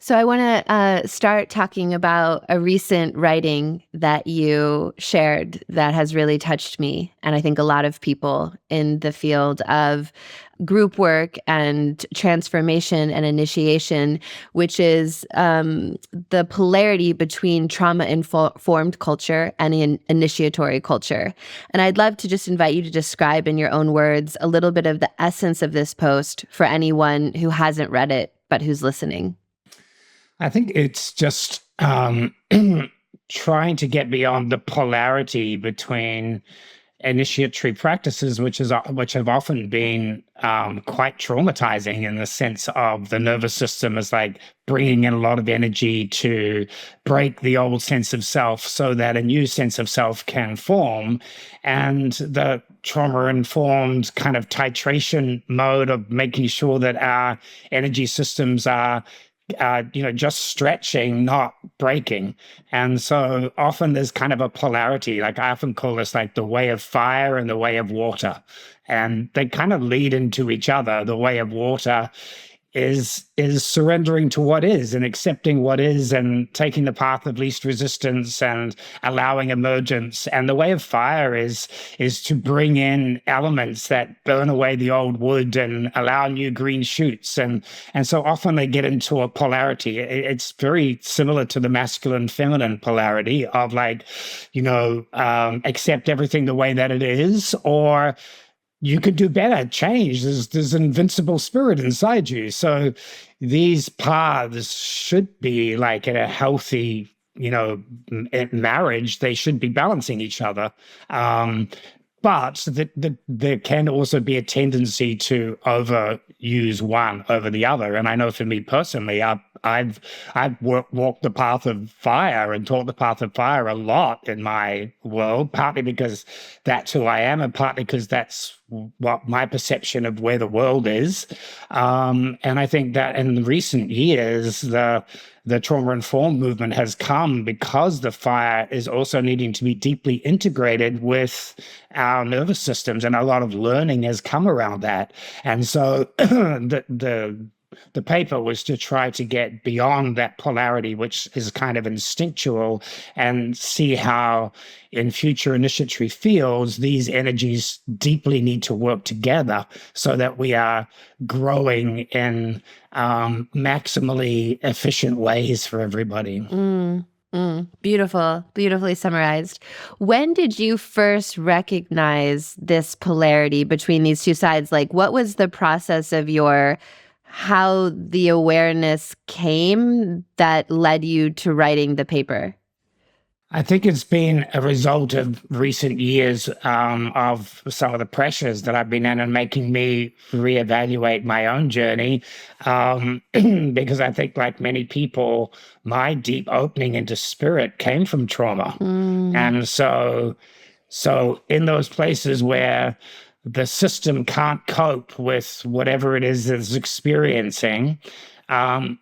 So I want to start talking about a recent writing that you shared that has really touched me, and I think a lot of people in the field of group work and transformation and initiation, which is the polarity between trauma-informed culture and initiatory culture. And I'd love to just invite you to describe in your own words a little bit of the essence of this post for anyone who hasn't read it but who's listening. I think it's just trying to get beyond the polarity between initiatory practices, which have often been quite traumatizing in the sense of the nervous system is like bringing in a lot of energy to break the old sense of self so that a new sense of self can form. And the trauma-informed kind of titration mode of making sure that our energy systems are just stretching, not breaking. And so often there's kind of a polarity. Like I often call this like the way of fire and the way of water. And they kind of lead into each other. The way of water is surrendering to what is and accepting what is and taking the path of least resistance and allowing emergence. And the way of fire is to bring in elements that burn away the old wood and allow new green shoots. And so often they get into a polarity. It's very similar to the masculine feminine polarity of like, accept everything the way that it is, or you could do better, change. There's an invincible spirit inside you. So these paths should be like in a healthy, marriage, they should be balancing each other. But there can also be a tendency to overuse one over the other. And I know for me personally, I've walked the path of fire and taught the path of fire a lot in my world, partly because that's who I am and partly because that's what my perception of where the world is. And I think that in recent years, the trauma-informed movement has come because the fire is also needing to be deeply integrated with our nervous systems, and a lot of learning has come around that. And so the paper was to try to get beyond that polarity, which is kind of instinctual, and see how in future initiatory fields, these energies deeply need to work together so that we are growing in maximally efficient ways for everybody. Beautiful, beautifully summarized. When did you first recognize this polarity between these two sides? Like, what was the process of how the awareness came that led you to writing the paper? I think it's been a result of recent years of some of the pressures that I've been in and making me reevaluate my own journey. Because I think, like many people, my deep opening into spirit came from trauma. And so in those places where the system can't cope with whatever it is it's experiencing,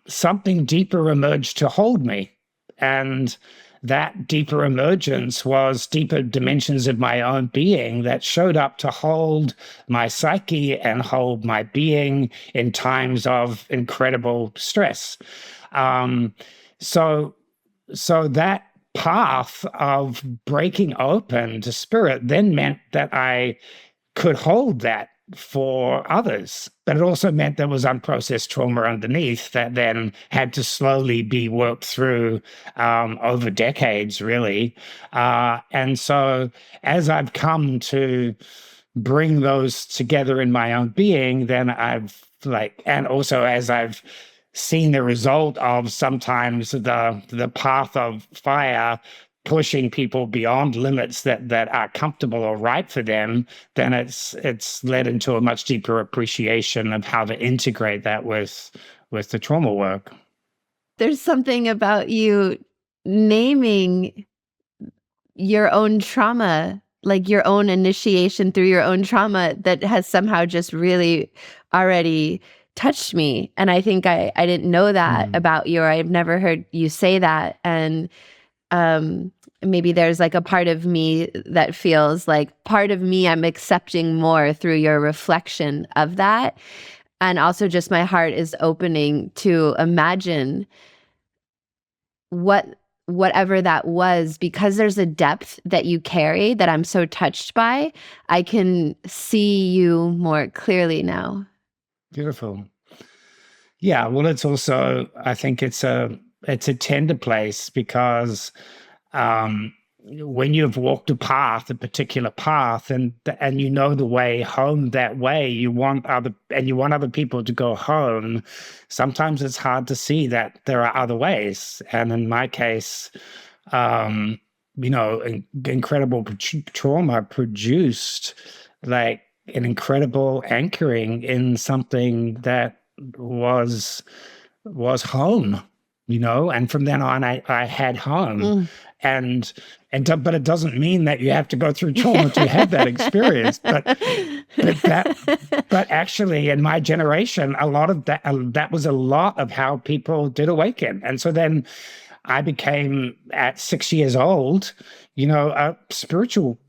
something deeper emerged to hold me. And that deeper emergence was deeper dimensions of my own being that showed up to hold my psyche and hold my being in times of incredible stress. So that path of breaking open to spirit then meant that I could hold that for others. But it also meant there was unprocessed trauma underneath that then had to slowly be worked through over decades, really. And so as I've come to bring those together in my own being, then and also as I've seen the result of sometimes the path of fire pushing people beyond limits that are comfortable or right for them, then it's led into a much deeper appreciation of how to integrate that with the trauma work. There's something about you naming your own trauma, like your own initiation through your own trauma, that has somehow just really already touched me. And I think I didn't know that about you, or I've never heard you say that. And maybe there's like a part of me that feels like part of me I'm accepting more through your reflection of that. And also just my heart is opening to imagine whatever that was, because there's a depth that you carry that I'm so touched by. I can see you more clearly now. Beautiful. Yeah, well, it's also, I think it's a tender place because um, when you've walked a path, a particular path, and you know the way home that way, you want other people to go home. Sometimes it's hard to see that there are other ways, and in my case, um, incredible trauma produced like an incredible anchoring in something that was home, and from then on I had home. Mm. and but it doesn't mean that you have to go through trauma to have that experience, but actually in my generation, a lot of that was a lot of how people did awaken. And so then I became, at 6 years old, a spiritual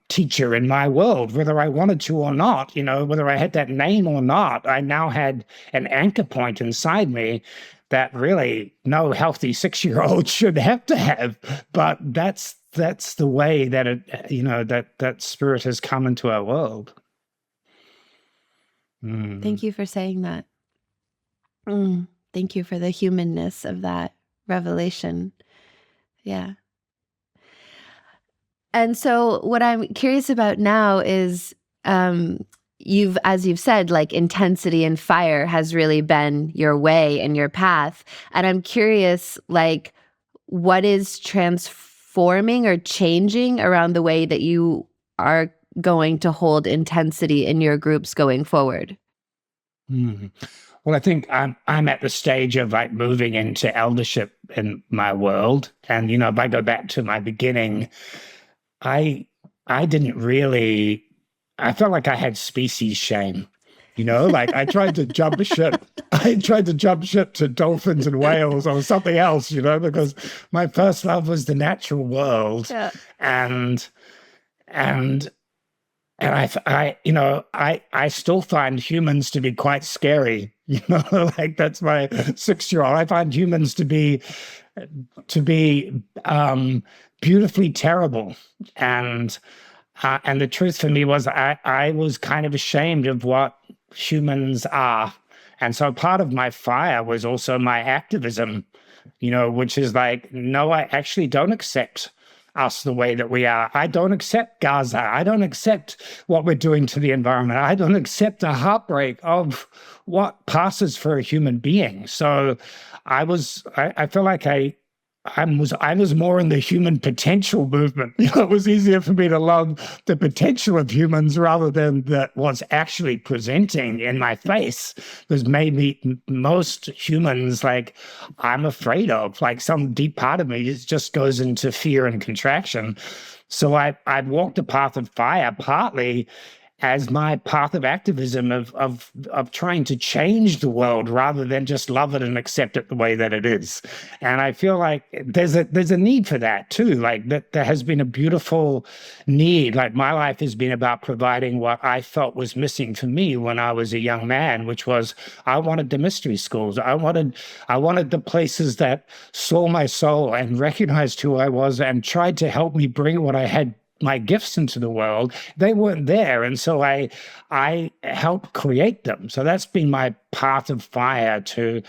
teacher in my world, whether I wanted to or not, whether I had that name or not. I now had an anchor point inside me that really no healthy 6-year-old should have to have. But that's the way that that spirit has come into our world. Thank you for saying that. Thank you for the humanness of that revelation. Yeah. And so what I'm curious about now is, as you've said, like intensity and fire has really been your way and your path. And I'm curious, like, what is transforming or changing around the way that you are going to hold intensity in your groups going forward? Well, I think I'm at the stage of like moving into eldership in my world. And if I go back to my beginning, I didn't really, I felt like I had species shame. Like I tried to jump ship. I tried to jump ship to dolphins and whales or something else, because my first love was the natural world. Yeah. And I still find humans to be quite scary. Like that's my 6-year-old. I find humans to be beautifully terrible. And the truth for me was I was kind of ashamed of what humans are. And so part of my fire was also my activism, which is like, no, I actually don't accept us the way that we are. I don't accept Gaza. I don't accept what we're doing to the environment. I don't accept the heartbreak of what passes for a human being. So I feel like I was more in the human potential movement. It was easier for me to love the potential of humans rather than what's actually presenting in my face. Because maybe most humans, like, I'm afraid of, like some deep part of me just goes into fear and contraction. So I've walked a path of fire partly as my path of activism of trying to change the world rather than just love it and accept it the way that it is. And I feel like there's a need for that too. Like that there has been a beautiful need. Like my life has been about providing what I felt was missing for me when I was a young man, which was I wanted the mystery schools. I wanted the places that saw my soul and recognized who I was and tried to help me bring what I had, my gifts, into the world. They weren't there, and so I helped create them. So that's been my path of fire, to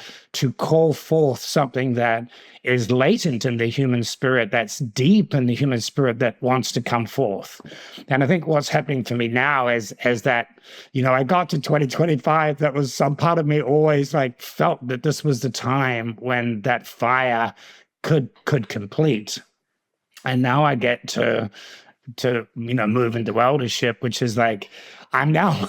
call forth something that is latent in the human spirit, that's deep in the human spirit, that wants to come forth. And I think what's happening for me now is that, I got to 2025, that was some part of me always like felt that this was the time when that fire could complete. And now I get to move into eldership, which is like I'm now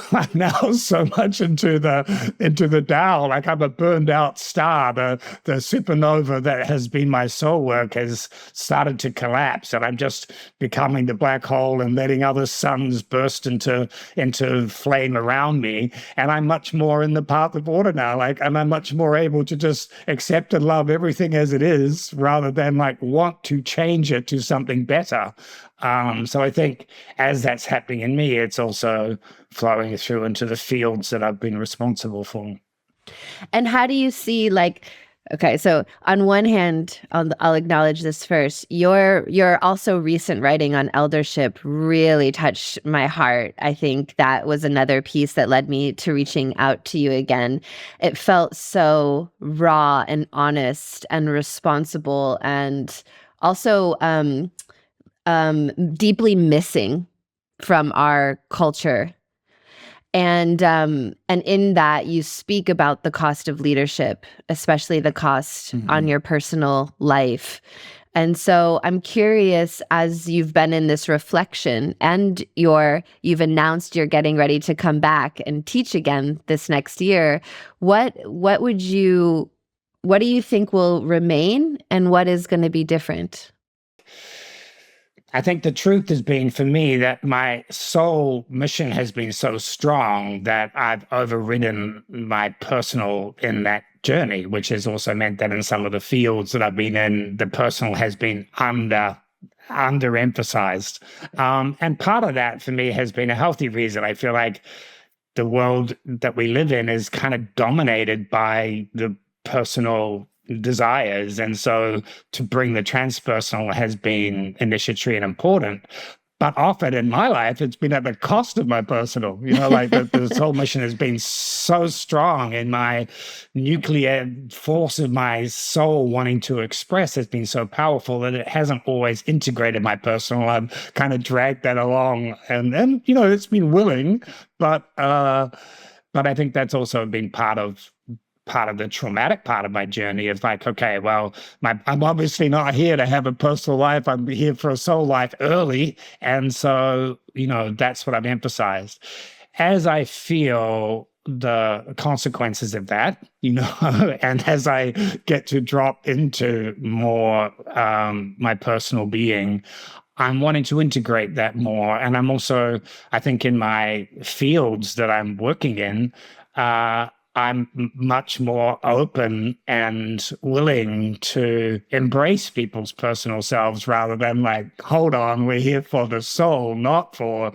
so much into the Tao. Like I'm a burned out star. The supernova that has been my soul work has started to collapse, and I'm just becoming the black hole and letting other suns burst into flame around me. And I'm much more in the path of order now. Like, and I'm much more able to just accept and love everything as it is, rather than like want to change it to something better. So I think as that's happening in me, it's also flowing through into the fields that I've been responsible for. And how do you see, like, okay, so on one hand, I'll acknowledge this first. Your also recent writing on eldership really touched my heart. I think that was another piece that led me to reaching out to you again. It felt so raw and honest and responsible, and also deeply missing from our culture. And in that you speak about the cost of leadership, especially the cost on your personal life. And so I'm curious, as you've been in this reflection and you've announced you're getting ready to come back and teach again this next year, what do you think will remain and what is going to be different? I think the truth has been for me that my soul mission has been so strong that I've overridden my personal in that journey, which has also meant that in some of the fields that I've been in, the personal has been underemphasized. And part of that for me has been a healthy reason. I feel like the world that we live in is kind of dominated by the personal desires. And so to bring the transpersonal has been initiatory and important. But often in my life, it's been at the cost of my personal. Like the soul mission has been so strong in my nuclear force of my soul wanting to express has been so powerful that it hasn't always integrated my personal. I've kind of dragged that along, and it's been willing, but I think that's also been part of the traumatic part of my journey is like, okay, well, I'm obviously not here to have a personal life. I'm here for a soul life early. And so, that's what I've emphasized. As I feel the consequences of that, and as I get to drop into more my personal being, I'm wanting to integrate that more. And I'm also, I think in my fields that I'm working in, I'm much more open and willing to embrace people's personal selves rather than like, hold on, we're here for the soul, not for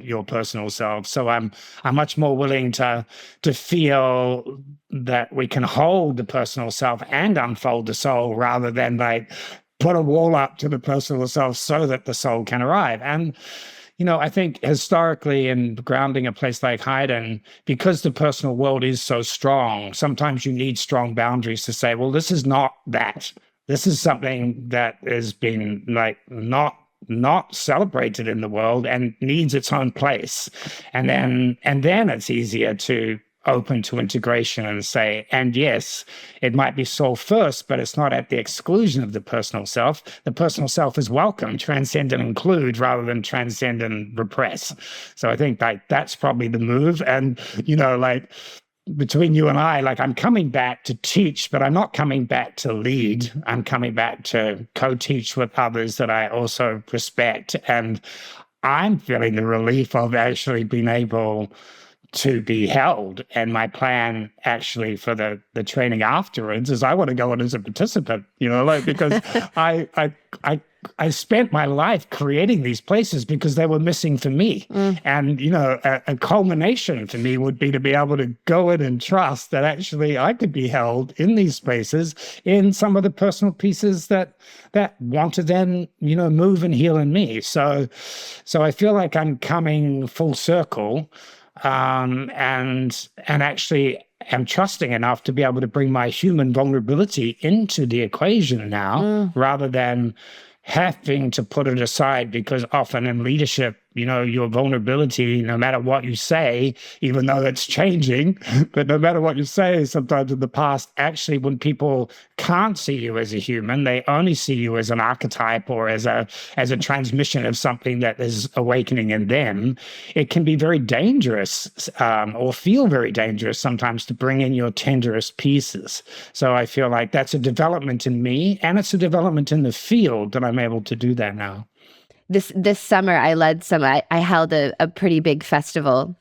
your personal self. So I'm much more willing to feel that we can hold the personal self and unfold the soul rather than like put a wall up to the personal self so that the soul can arrive. And I think historically in grounding a place like Highden, because the personal world is so strong, sometimes you need strong boundaries to say, well, this is not that. This is something that has been like not celebrated in the world and needs its own place. And then it's easier to open to integration and say, and yes, it might be soul first, but it's not at the exclusion of the personal self. The personal self is welcome, transcend and include rather than transcend and repress. So I think like that's probably the move. And, like between you and I, like I'm coming back to teach, but I'm not coming back to lead. I'm coming back to co-teach with others that I also respect. And I'm feeling the relief of actually being able to be held. And my plan actually for the training afterwards is I want to go in as a participant, because I spent my life creating these places because they were missing for me. And, a culmination for me would be to be able to go in and trust that actually I could be held in these spaces in some of the personal pieces that want to then, move and heal in me. So I feel like I'm coming full circle. And actually am trusting enough to be able to bring my human vulnerability into the equation now, rather than having to put it aside, because often in leadership, your vulnerability, no matter what you say, even though it's changing, but no matter what you say, sometimes in the past, actually, when people can't see you as a human, they only see you as an archetype or as a transmission of something that is awakening in them. It can be very dangerous, or feel very dangerous sometimes, to bring in your tenderest pieces. So I feel like that's a development in me, and it's a development in the field that I'm able to do that now. This summer, I held a pretty big festival,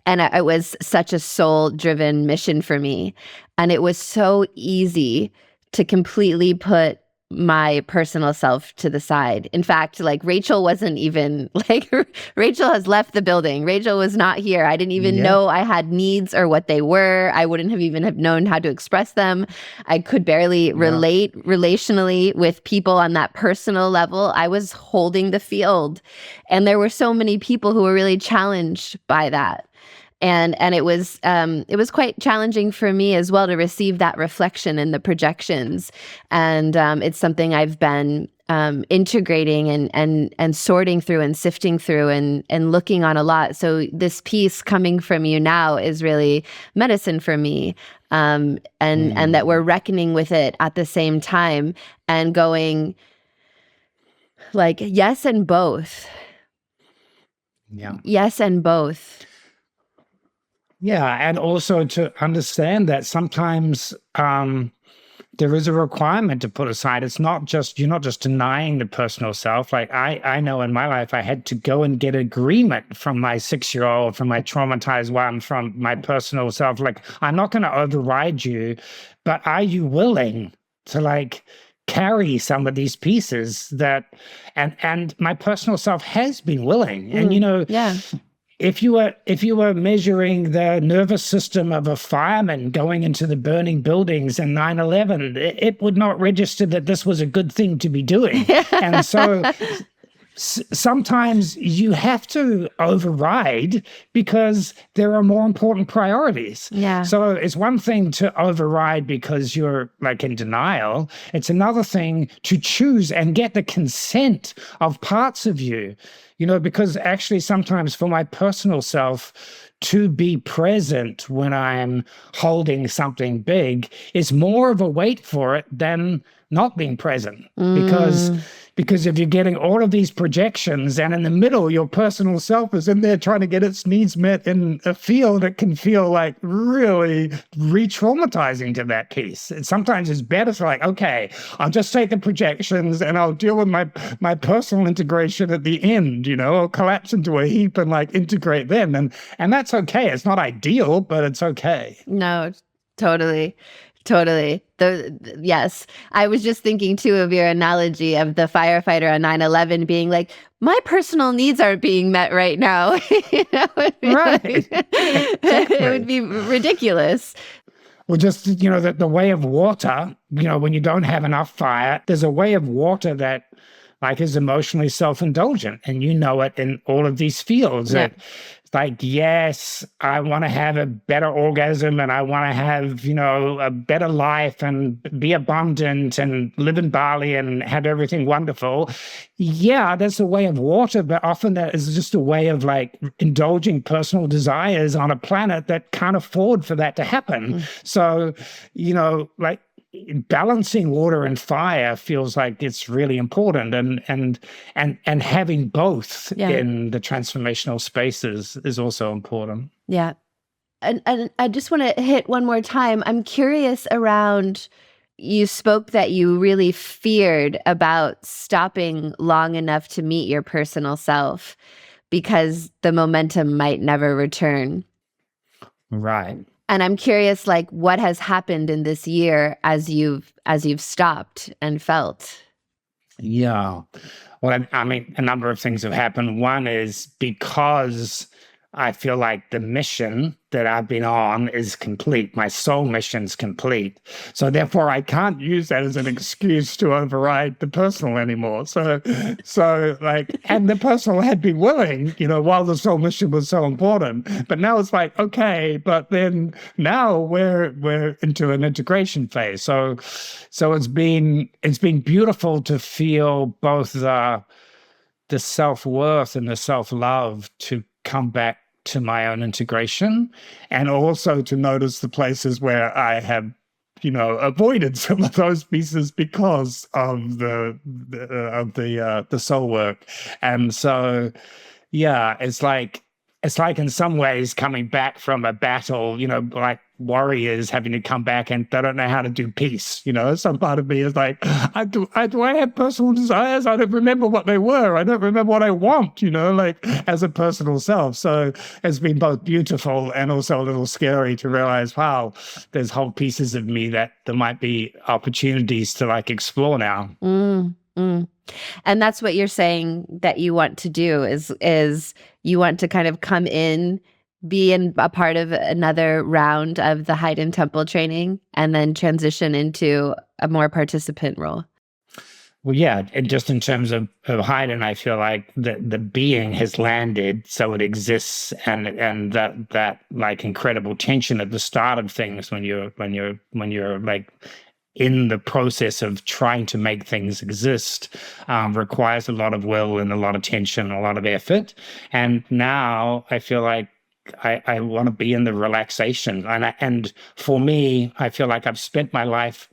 and it was such a soul-driven mission for me. And it was so easy to completely put my personal self to the side. In fact, like Rachel wasn't even like Rachel has left the building. Rachel was not here. I didn't even Yeah. know I had needs or what they were. I wouldn't have even have known how to express them. I could barely Yeah. relate relationally with people on that personal level. I was holding the field. And there were so many people who were really challenged by that. And it was quite challenging for me as well to receive that reflection in the projections, and it's something I've been integrating and sorting through and sifting through and looking on a lot. So this piece coming from you now is really medicine for me, and that we're reckoning with it at the same time and going like yes and both, Yeah. yes and both. Yeah. And also to understand that sometimes there is a requirement to put aside. It's not just, you're not just denying the personal self. Like I know in my life, I had to go and get agreement from my 6-year-old, from my traumatized one, from my personal self. Like, I'm not going to override you, but are you willing to like carry some of these pieces that, and my personal self has been willing. And, Yeah. if you were measuring the nervous system of a fireman going into the burning buildings in 9/11, it would not register that this was a good thing to be doing. And so sometimes you have to override because there are more important priorities. Yeah. So it's one thing to override because you're like in denial. It's another thing to choose and get the consent of parts of you. Because actually sometimes for my personal self, to be present when I'm holding something big is more of a wait for it than not being present. Because if you're getting all of these projections and in the middle, your personal self is in there trying to get its needs met in a field, it can feel like really re-traumatizing to that piece. And sometimes it's better to like, okay, I'll just take the projections and I'll deal with my personal integration at the end, I'll collapse into a heap and like integrate them. And that's okay. It's not ideal, but it's okay. No, totally. Totally. Yes. I was just thinking too of your analogy of the firefighter on 9/11 being like, my personal needs aren't being met right now. Right. Exactly. It would be ridiculous. Well, just, the way of water, when you don't have enough fire, there's a way of water that like is emotionally self-indulgent. And it in all of these fields. Yeah. It's like, yes, I want to have a better orgasm and I want to have, a better life and be abundant and live in Bali and have everything wonderful. Yeah, that's a way of water, but often that is just a way of like indulging personal desires on a planet that can't afford for that to happen. So, like, balancing water and fire feels like it's really important, and having both in the transformational spaces is also important. Yeah. And I just want to hit one more time. I'm curious around, you spoke that you really feared about stopping long enough to meet your personal self because the momentum might never return. Right. And I'm curious, like, what has happened in this year as you've stopped and felt? Yeah. Well, I mean, a number of things have happened. One is because I feel like the mission that I've been on is complete. My soul mission's complete. So therefore, I can't use that as an excuse to override the personal anymore. So like, and the personal had been willing, while the soul mission was so important. But now it's like, okay, but then now we're into an integration phase. So it's been beautiful to feel both the self-worth and the self-love to come back to my own integration, and also to notice the places where I have, avoided some of those pieces because of the soul work. And so, yeah, it's like in some ways coming back from a battle, like warriors having to come back and they don't know how to do peace. Some part of me is like, do I have personal desires? I don't remember what they were. I don't remember what I want, like as a personal self. So it's been both beautiful and also a little scary to realize, wow, there's whole pieces of me that there might be opportunities to like explore now. Mm, mm. And that's what you're saying that you want to do is you want to kind of come in, be in a part of another round of the Highden Temple training, and then transition into a more participant role. Well, yeah, and just in terms of Haydn, I feel like the being has landed, so it exists, and that like incredible tension at the start of things when you're like in the process of trying to make things exist requires a lot of will and a lot of tension, a lot of effort. And now I feel like I want to be in the relaxation, and for me, I feel like I've spent my life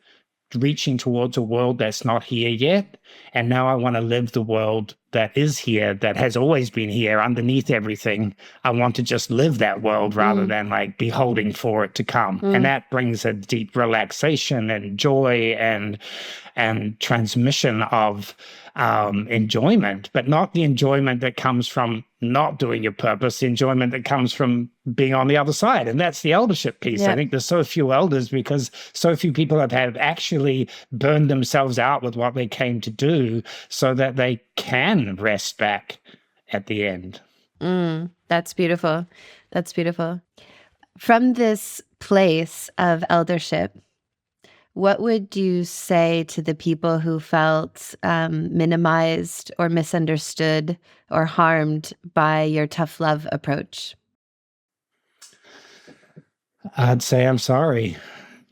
reaching towards a world that's not here yet. And now I want to live the world that is here, that has always been here underneath everything. I want to just live that world rather than like be holding for it to come. And that brings a deep relaxation and joy and transmission of enjoyment, but not the enjoyment that comes from not doing your purpose, the enjoyment that comes from being on the other side. And that's the eldership piece. Yep. I think there's so few elders because so few people have actually burned themselves out with what they came to do so that they can rest back at the end. That's beautiful. That's beautiful. From this place of eldership, what would you say to the people who felt minimized or misunderstood or harmed by your tough love approach? I'd say I'm sorry.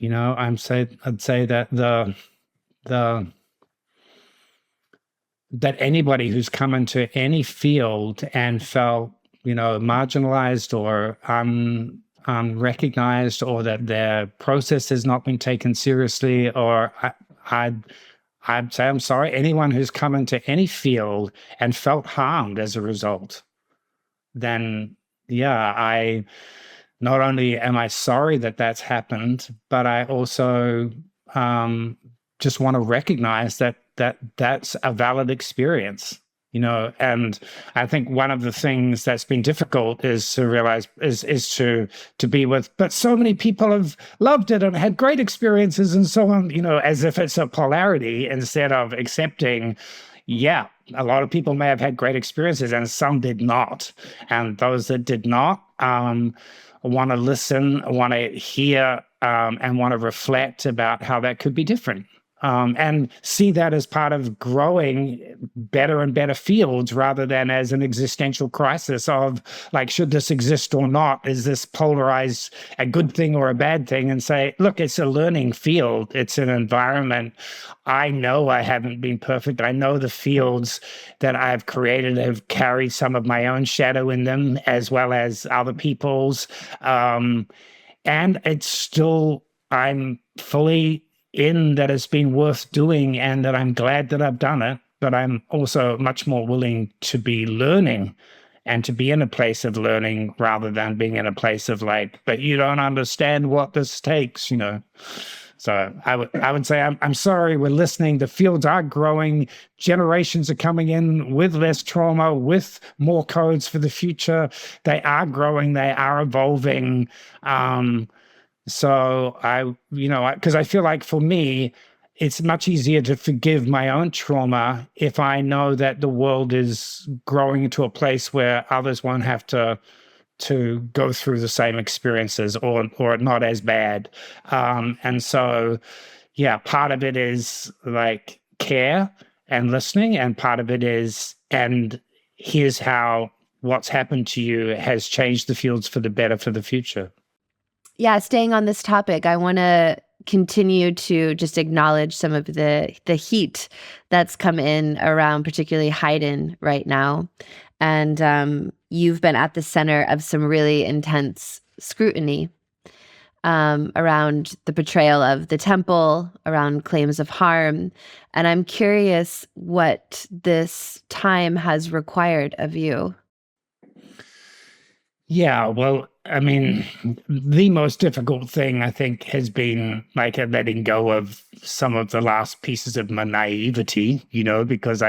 I'd say that that anybody who's come into any field and felt, marginalized or unrecognized, or that their process has not been taken seriously, or I'd say I'm sorry. Anyone who's come into any field and felt harmed as a result, then yeah, not only am I sorry that that's happened, but I also just want to recognize that that's a valid experience. And I think one of the things that's been difficult is to realize is to be with, but so many people have loved it and had great experiences and so on, as if it's a polarity instead of accepting, yeah, a lot of people may have had great experiences and some did not. And those that did not want to listen, want to hear, and want to reflect about how that could be different. And see that as part of growing better and better fields rather than as an existential crisis of like, should this exist or not? Is this polarized a good thing or a bad thing? And say, look, it's a learning field. It's an environment. I know I haven't been perfect. I know the fields that I've created have carried some of my own shadow in them as well as other people's. And it's still, I'm fully in that it's been worth doing and that I'm glad that I've done it, but I'm also much more willing to be learning and to be in a place of learning rather than being in a place of like, but you don't understand what this takes, So I would say, I'm sorry, we're listening. The fields are growing. Generations are coming in with less trauma, with more codes for the future. They are growing. They are evolving. So because I feel like for me, it's much easier to forgive my own trauma if I know that the world is growing into a place where others won't have to go through the same experiences or not as bad. And so, yeah, part of it is like care and listening, and part of it is, and here's how what's happened to you has changed the fields for the better for the future. Yeah, staying on this topic, I want to continue to just acknowledge some of the heat that's come in around particularly Haydn right now. And you've been at the center of some really intense scrutiny around the portrayal of the temple, around claims of harm. And I'm curious what this time has required of you. Yeah, well, I mean, the most difficult thing I think has been like letting go of some of the last pieces of my naivety, because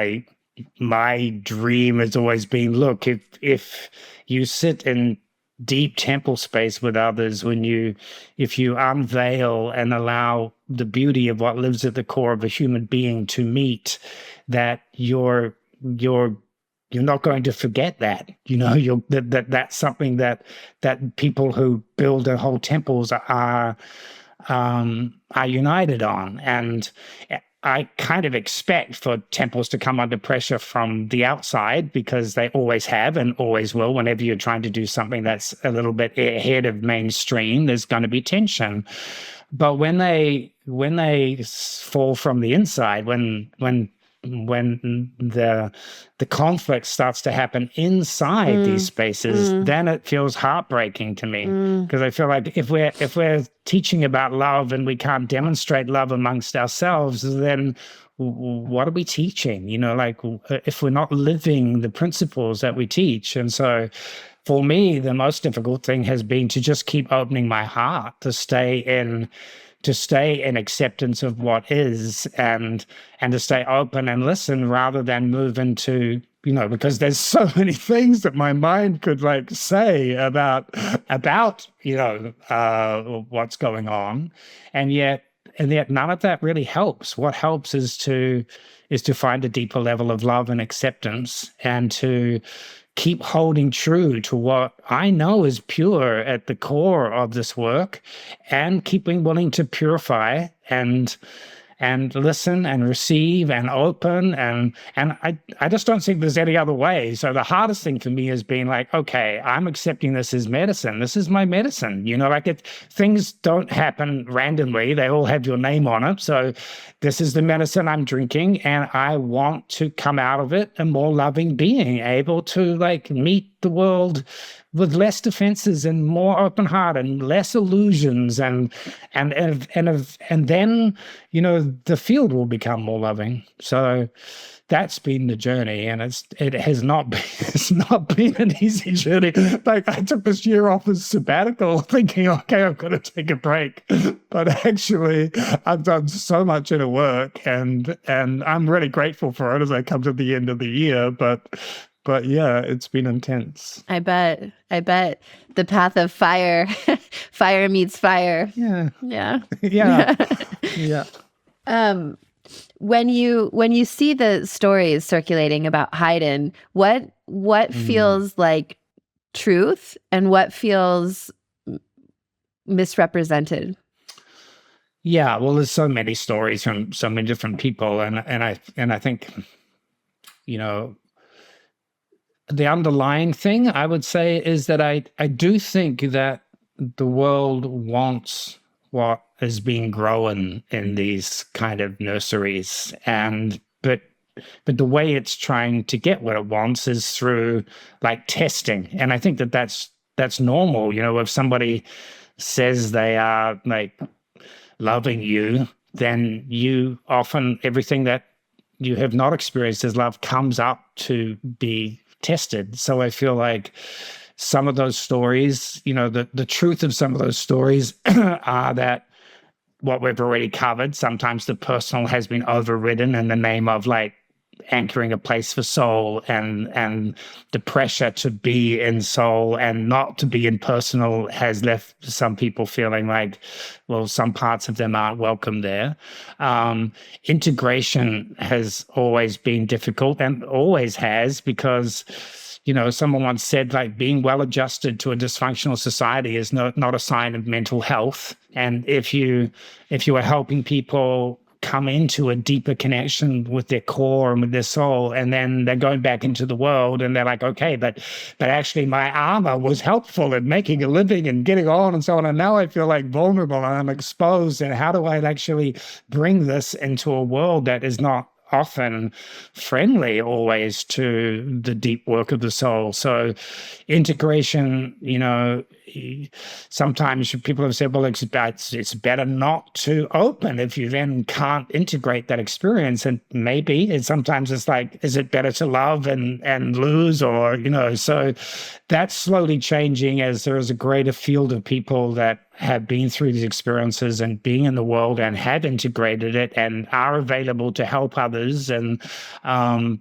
my dream has always been, look, if you sit in deep temple space with others, if you unveil and allow the beauty of what lives at the core of a human being to meet, that you're you're not going to forget that. That's something that people who build their whole temples are united on. And I kind of expect for temples to come under pressure from the outside, because they always have and always will. Whenever you're trying to do something that's a little bit ahead of mainstream, there's going to be tension. But when they fall from the inside, when the conflict starts to happen inside these spaces, then it feels heartbreaking to me, because I feel like if we're teaching about love and we can't demonstrate love amongst ourselves, then what are we teaching? Like, if we're not living the principles that we teach. And so for me, the most difficult thing has been to just keep opening my heart, to stay in acceptance of what is, and to stay open and listen, rather than move into, because there's so many things that my mind could like say about what's going on, and yet none of that really helps. What helps is to find a deeper level of love and acceptance, and to keep holding true to what I know is pure at the core of this work, and keeping willing to purify and listen and receive and open, and I just don't think there's any other way. So the hardest thing for me has been like, okay, I'm accepting this as medicine. This is my medicine. Things don't happen randomly. They all have your name on it. So this is the medicine I'm drinking, and I want to come out of it a more loving being, able to like meet the world with less defenses and more open heart and less illusions, and then the field will become more loving. So that's been the journey, and it has not been it's not been an easy journey. Like, I took this year off as sabbatical, thinking, okay, I've got to take a break, but actually I've done so much inner work, and I'm really grateful for it as I come to the end of the year. But yeah, it's been intense. I bet the path of fire, fire meets fire. Yeah. Yeah. Yeah. Yeah. When you see the stories circulating about Haydn, what feels like truth and what feels misrepresented? Yeah, well, there's so many stories from so many different people, and I think, the underlying thing I would say is that I do think that the world wants what is being grown in these kind of nurseries, but the way it's trying to get what it wants is through like testing. And I think that that's normal. If somebody says they are like loving you, then you often, everything that you have not experienced as love comes up to be tested. So I feel like some of those stories, the truth of some of those stories are that what we've already covered, sometimes the personal has been overridden in the name of like anchoring a place for soul, and the pressure to be in soul and not to be in personal has left some people feeling like, well, some parts of them aren't welcome there. Integration has always been difficult, and always has, because someone once said, like, being well adjusted to a dysfunctional society is not a sign of mental health. And if you are helping people come into a deeper connection with their core and with their soul, and then they're going back into the world and they're like, okay, but actually my armor was helpful in making a living and getting on and so on, and now I feel like vulnerable and I'm exposed, and how do I actually bring this into a world that is not often friendly always to the deep work of the soul. So integration, sometimes people have said, well, it's better not to open if you then can't integrate that experience. And maybe sometimes it's like, is it better to love and lose, or, so that's slowly changing as there is a greater field of people that have been through these experiences and being in the world and have integrated it and are available to help others. And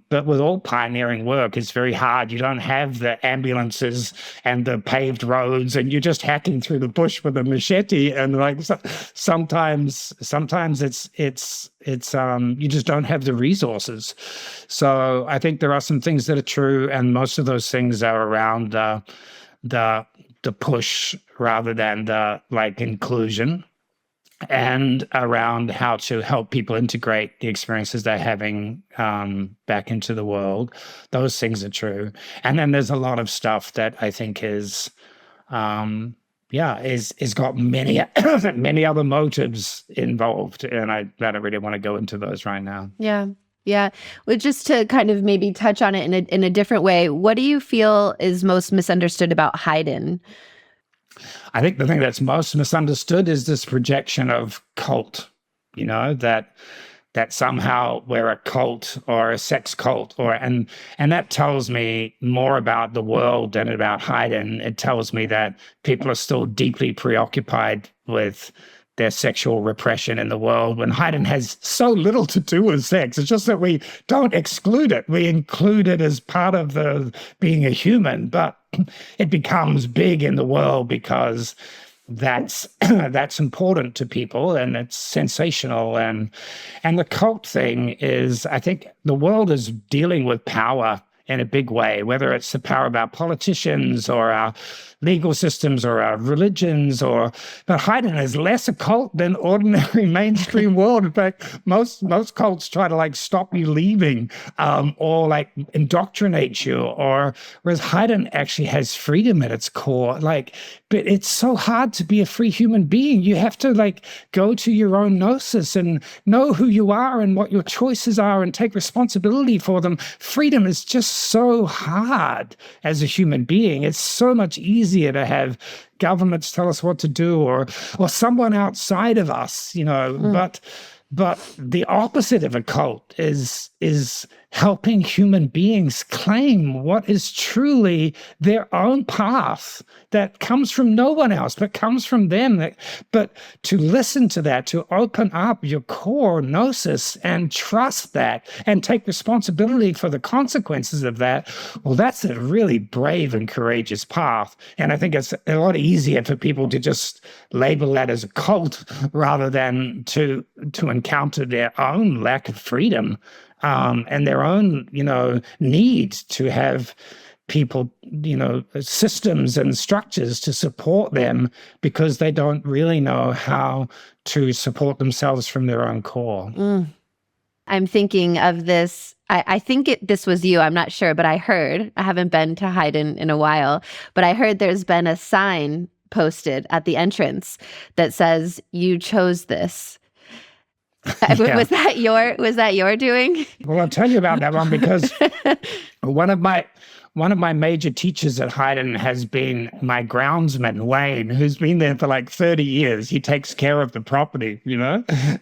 but with all pioneering work, it's very hard. You don't have the ambulances and the paved roads, and you're just hacking through the bush with a machete. And like sometimes it's you just don't have the resources. So I think there are some things that are true, and most of those things are around the push rather than the inclusion, and around how to help people integrate the experiences they're having back into the world. Those things are true. And then there's a lot of stuff that I think is got many many other motives involved, and I don't really want to go into those right now. Yeah. Yeah. Well, just to kind of maybe touch on it in a different way, what do you feel is most misunderstood about Highden? I think the thing that's most misunderstood is this projection of cult, that somehow we're a cult or a sex cult, and that tells me more about the world than about Highden. It tells me that people are still deeply preoccupied with their sexual repression in the world, when Highden has so little to do with sex. It's just that we don't exclude it. We include it as part of the being a human, but it becomes big in the world because that's important to people, and it's sensational. And the cult thing is, I think the world is dealing with power in a big way, whether it's the power of our politicians or our legal systems or our religions, but Highden is less a cult than ordinary mainstream world. In fact, most cults try to stop you leaving, or indoctrinate you, whereas Highden actually has freedom at its core. But it's so hard to be a free human being. You have to go to your own gnosis and know who you are and what your choices are and take responsibility for them. Freedom is just so hard as a human being. It's so much easier to have governments tell us what to do, or someone outside of us, But the opposite of a cult is helping human beings claim what is truly their own path, that comes from no one else, but comes from them. But to listen to that, to open up your core gnosis and trust that and take responsibility for the consequences of that, well, that's a really brave and courageous path. And I think it's a lot easier for people to just label that as a cult rather than to encounter their own lack of freedom, and their own, need to have people, systems and structures to support them, because they don't really know how to support themselves from their own core. I'm thinking of this. I think this was you. I'm not sure, but I haven't been to Highden in a while, but I heard there's been a sign posted at the entrance that says, "You chose this." Yeah. Was that your doing? Well, I'll tell you about that one, because one of my major teachers at Highden has been my groundsman, Wayne, who's been there for 30 years. He takes care of the property,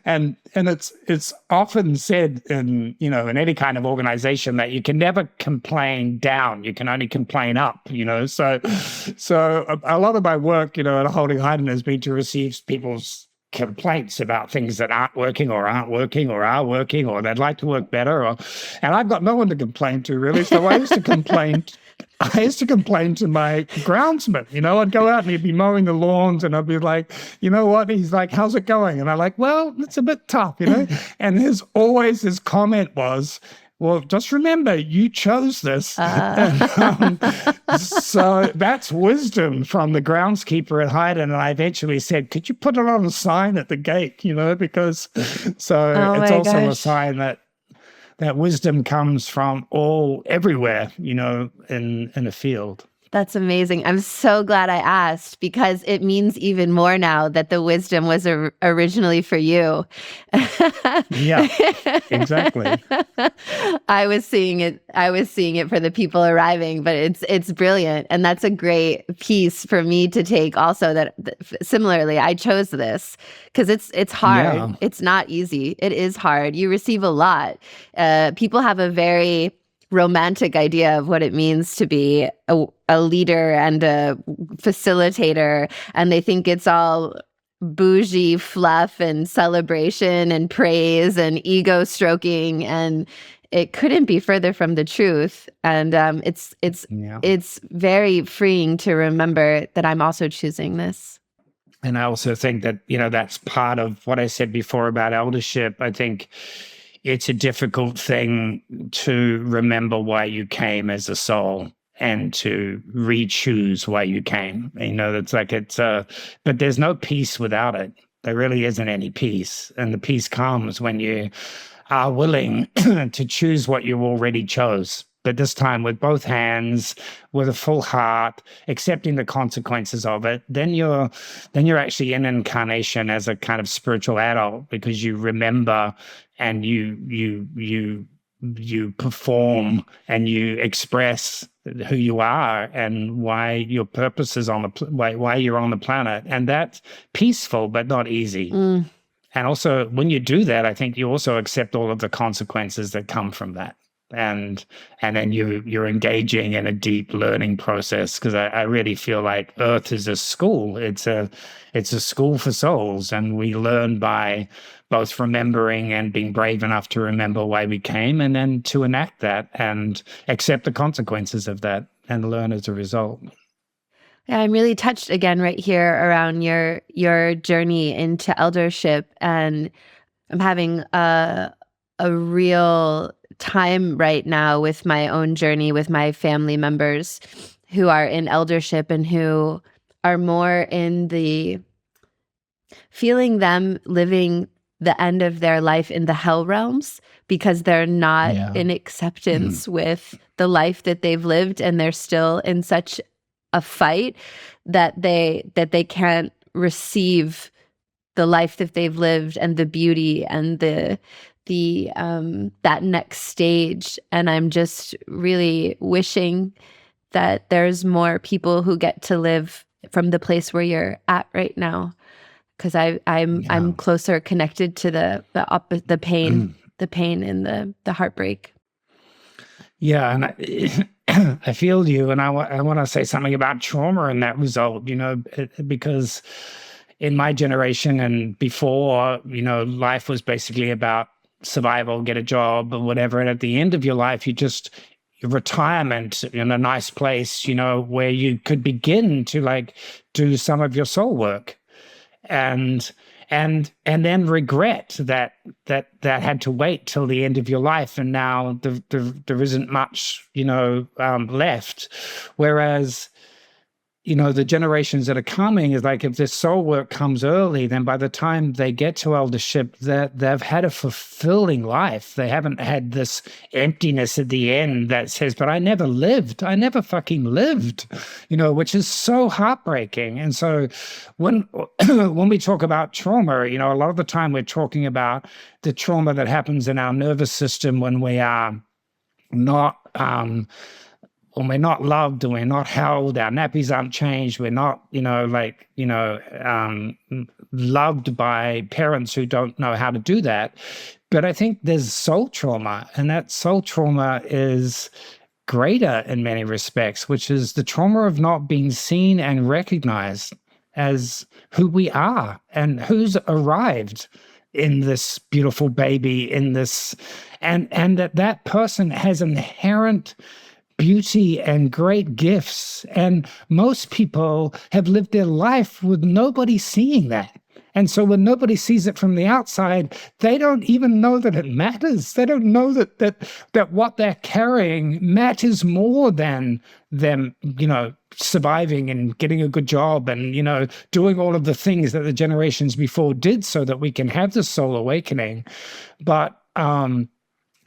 and it's often said in any kind of organization that you can never complain down, you can only complain up, so a lot of my work, at Holding Highden has been to receive people's complaints about things that aren't working or are working or they'd like to work better, and I've got no one to complain to, really. So I used to complain to my groundsman. I'd go out and he'd be mowing the lawns, and I'd be like, what? He's like, how's it going? And I'm like, well, it's a bit tough, and his comment was, well, just remember, you chose this. So that's wisdom from the groundskeeper at Highden. And I eventually said, could you put it on a sign at the gate, because it's also a sign that wisdom comes from everywhere, in a field. That's amazing. I'm so glad I asked because it means even more now that the wisdom was originally for you. Yeah, exactly. I was seeing it for the people arriving, but it's brilliant, and that's a great piece for me to take also that similarly I chose this because it's hard. Yeah. It's not easy. It is hard. You receive a lot. People have a very romantic idea of what it means to be a leader and a facilitator, and they think it's all bougie fluff and celebration and praise and ego stroking, and it couldn't be further from the truth. And Yeah. it's very freeing to remember that I'm also choosing this. And I also think that, that's part of what I said before about eldership. I think it's a difficult thing to remember why you came as a soul and to re-choose why you came. But there's no peace without it. There really isn't any peace. And the peace comes when you are willing to choose what you already chose, but this time with both hands, with a full heart, accepting the consequences of it. Then you're actually in incarnation as a kind of spiritual adult, because you remember and you perform and you express who you are and why your purpose is why you're on the planet. And that's peaceful but not easy. And also, when you do that, I think you also accept all of the consequences that come from that. And then you're engaging in a deep learning process, because I really feel like Earth is a school. It's a school for souls, and we learn by both remembering and being brave enough to remember why we came, and then to enact that and accept the consequences of that and learn as a result. Yeah, I'm really touched again right here around your journey into eldership, and I'm having a real time right now with my own journey with my family members who are in eldership and who are more in the feeling them living the end of their life in the hell realms because they're not Yeah. in acceptance with the life that they've lived, and they're still in such a fight that they can't receive the life that they've lived and the beauty and the that next stage. And I'm just really wishing that there's more people who get to live from the place where you're at right now, because I'm closer connected to the pain, the pain and the heartbreak. Yeah, and I feel you, and I want to say something about trauma and that result, because in my generation and before, life was basically about survival, get a job or whatever. And at the end of your life, your retirement in a nice place, where you could begin to do some of your soul work. And then regret that had to wait till the end of your life, and now there isn't much left. Whereas the generations that are coming is like, if this soul work comes early, then by the time they get to eldership, they've had a fulfilling life. They haven't had this emptiness at the end that says, but I never lived. I never fucking lived, which is so heartbreaking. And so when we talk about trauma, a lot of the time we're talking about the trauma that happens in our nervous system when we are not when we're not loved and we're not held, our nappies aren't changed, we're not, loved by parents who don't know how to do that. But I think there's soul trauma, and that soul trauma is greater in many respects, which is the trauma of not being seen and recognized as who we are and who's arrived in this beautiful baby, in this, and that person has inherent beauty and great gifts. And most people have lived their life with nobody seeing that. And so when nobody sees it from the outside, they don't even know that it matters. They don't know that what they're carrying matters more than them, surviving and getting a good job and, doing all of the things that the generations before did so that we can have this soul awakening. But I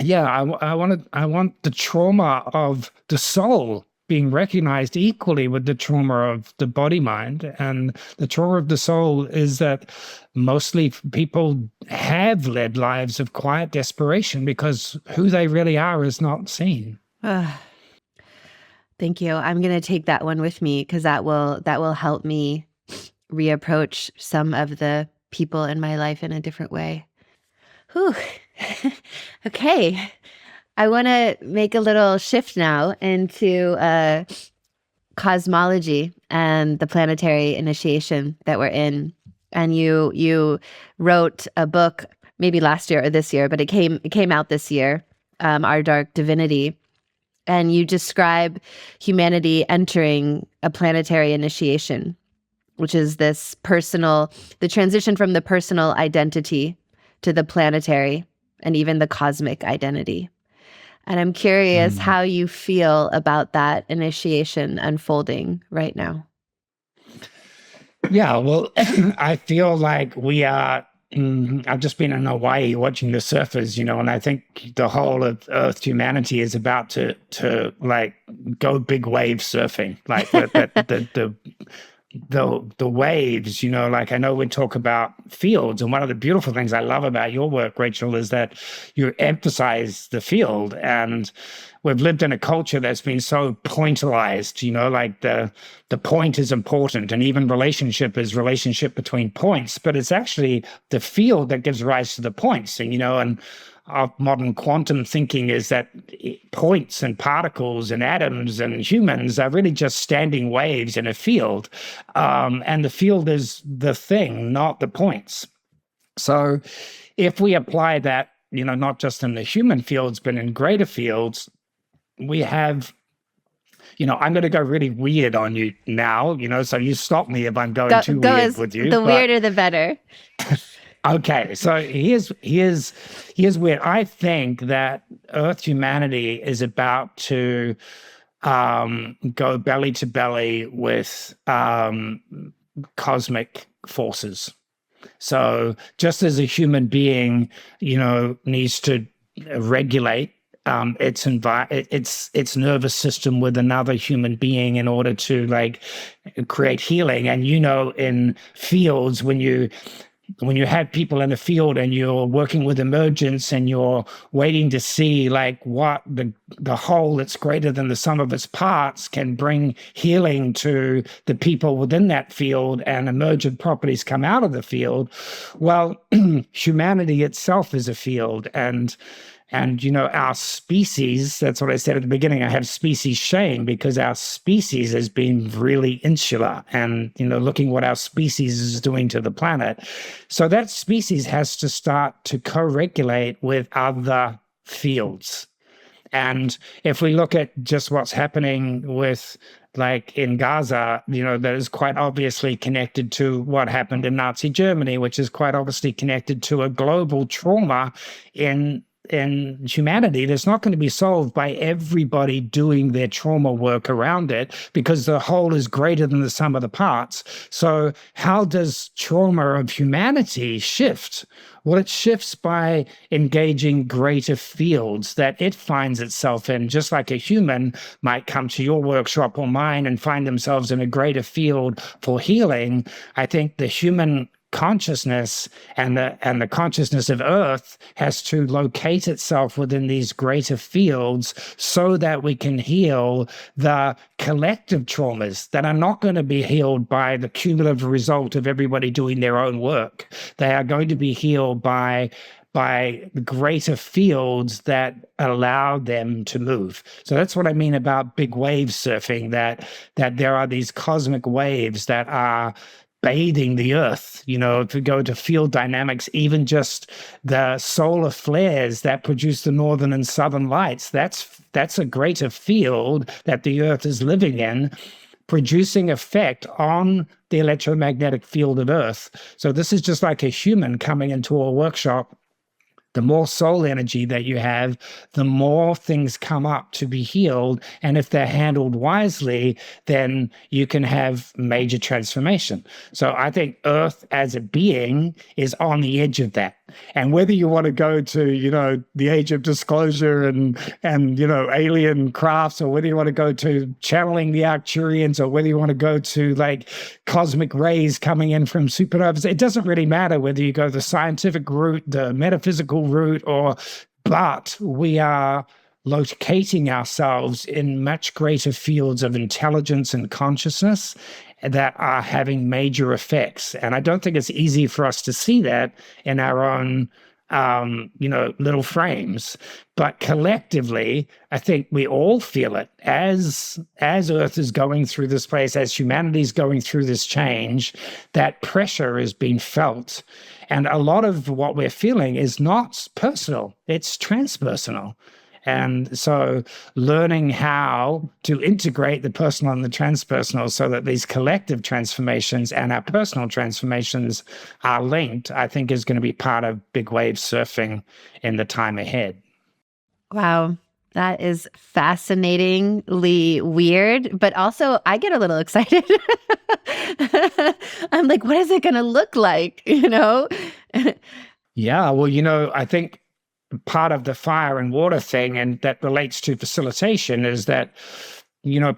want the trauma of the soul being recognized equally with the trauma of the body mind. And the trauma of the soul is that mostly people have led lives of quiet desperation because who they really are is not seen. Thank you. I'm going to take that one with me because that will help me reapproach some of the people in my life in a different way. Whew. Okay. I want to make a little shift now into cosmology and the planetary initiation that we're in. And you wrote a book maybe last year or this year, but it came out this year, Our Dark Divinity. And you describe humanity entering a planetary initiation, which is the transition from the personal identity to the planetary and even the cosmic identity. And I'm curious how you feel about that initiation unfolding right now. Yeah, well, I feel like we are. I've just been in Hawaii watching the surfers, and I think the whole of Earth humanity is about to like go big wave surfing, like the waves, like I know we talk about fields, and one of the beautiful things I love about your work, Rachel, is that you emphasize the field. And we've lived in a culture that's been so pointalized, like the point is important, and even relationship is relationship between points, but it's actually the field that gives rise to the points. And our modern quantum thinking is that points and particles and atoms and humans are really just standing waves in a field. And the field is the thing, not the points. So if we apply that, not just in the human fields, but in greater fields, we have, I'm going to go really weird on you now, so you stop me if I'm going too weird with you. The weirder, the better. Okay, so here's where I think that Earth humanity is about to go belly to belly with cosmic forces. So just as a human being, needs to regulate its nervous system with another human being in order to like create healing, and in fields when you have people in the field and you're working with emergence and you're waiting to see like what the whole that's greater than the sum of its parts can bring healing to the people within that field, and emergent properties come out of the field. Well, humanity itself is a field, and our species, that's what I said at the beginning, I have species shame because our species has been really insular, and, looking what our species is doing to the planet. So that species has to start to co-regulate with other fields. And if we look at just what's happening with, like in Gaza, that is quite obviously connected to what happened in Nazi Germany, which is quite obviously connected to a global trauma in humanity that's not going to be solved by everybody doing their trauma work around it, because the whole is greater than the sum of the parts. So how does trauma of humanity shift? Well, it shifts by engaging greater fields that it finds itself in, just like a human might come to your workshop or mine and find themselves in a greater field for healing. I think the human consciousness and the consciousness of Earth has to locate itself within these greater fields so that we can heal the collective traumas that are not going to be healed by the cumulative result of everybody doing their own work. They are going to be healed by the greater fields that allow them to move. So that's what I mean about big wave surfing, that there are these cosmic waves that are bathing the Earth. If we go to field dynamics, even just the solar flares that produce the northern and southern lights, that's a greater field that the Earth is living in, producing effect on the electromagnetic field of Earth. So this is just like a human coming into a workshop. The more soul energy that you have, the more things come up to be healed. And if they're handled wisely, then you can have major transformation. So I think Earth as a being is on the edge of that. And whether you want to go to, the age of disclosure and alien crafts, or whether you want to go to channeling the Arcturians, or whether you want to go to like cosmic rays coming in from supernovas, it doesn't really matter whether you go the scientific route, the metaphysical route, but we are locating ourselves in much greater fields of intelligence and consciousness that are having major effects. And I don't think it's easy for us to see that in our own, little frames. But collectively, I think we all feel it as Earth is going through this place, as humanity is going through this change, that pressure is being felt. And a lot of what we're feeling is not personal, it's transpersonal. And so learning how to integrate the personal and the transpersonal so that these collective transformations and our personal transformations are linked, I think is going to be part of big wave surfing in the time ahead. Wow. That is fascinatingly weird, but also I get a little excited. I'm like, what is it going to look like? Yeah, well, I think part of the fire and water thing, and that relates to facilitation, is that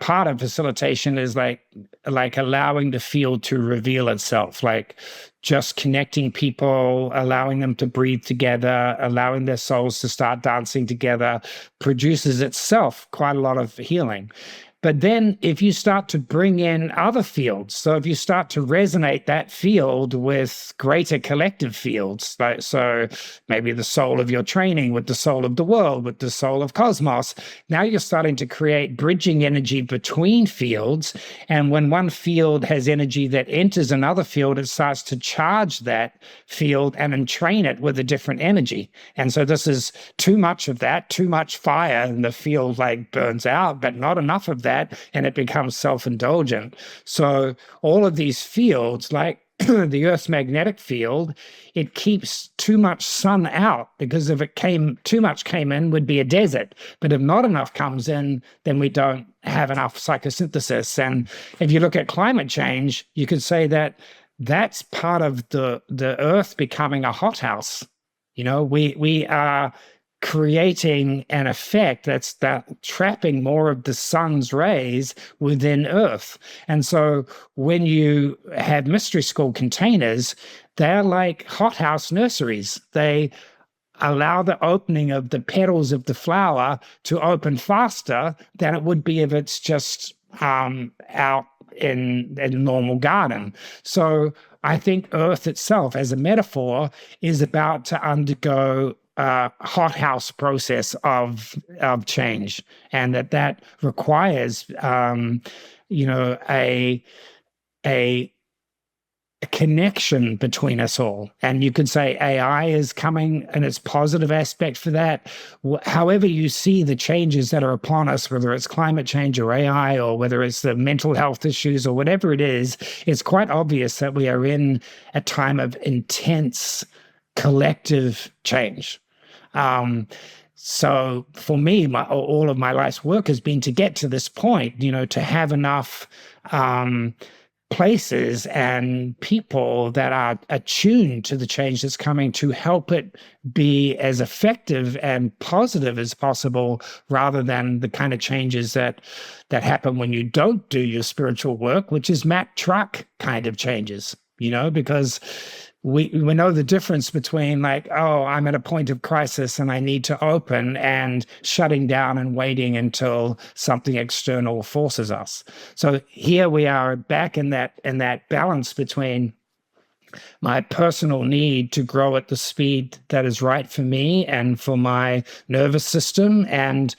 part of facilitation is like allowing the field to reveal itself, like just connecting people, allowing them to breathe together, allowing their souls to start dancing together, produces itself quite a lot of healing. But then if you start to bring in other fields, so if you start to resonate that field with greater collective fields, like so maybe the soul of your training with the soul of the world, with the soul of cosmos, now you're starting to create bridging energy between fields. And when one field has energy that enters another field, it starts to charge that field and entrain it with a different energy. And so this is too much of that, too much fire, and the field like burns out, but not enough of that, and it becomes self-indulgent. So all of these fields, like the Earth's magnetic field, it keeps too much sun out, because if too much came in, would be a desert. But if not enough comes in, then we don't have enough psychosynthesis. And if you look at climate change, you could say that that's part of the Earth becoming a hothouse. We are creating an effect that's trapping more of the sun's rays within Earth. And so when you have mystery school containers, they're like hothouse nurseries. They allow the opening of the petals of the flower to open faster than it would be if it's just out in a normal garden. So I think Earth itself, as a metaphor, is about to undergo hothouse process of change, and that requires a connection between us all. And you could say AI is coming and its positive aspect for that. However you see the changes that are upon us, whether it's climate change or AI, or whether it's the mental health issues or whatever it is, it's quite obvious that we are in a time of intense collective change. So for me, all of my life's work has been to get to this point, to have enough places and people that are attuned to the change that's coming to help it be as effective and positive as possible, rather than the kind of changes that happen when you don't do your spiritual work, which is Mack truck kind of changes, because we know the difference between like, oh, I'm at a point of crisis and I need to open, and shutting down and waiting until something external forces us. So here we are back in that balance between my personal need to grow at the speed that is right for me and for my nervous system, and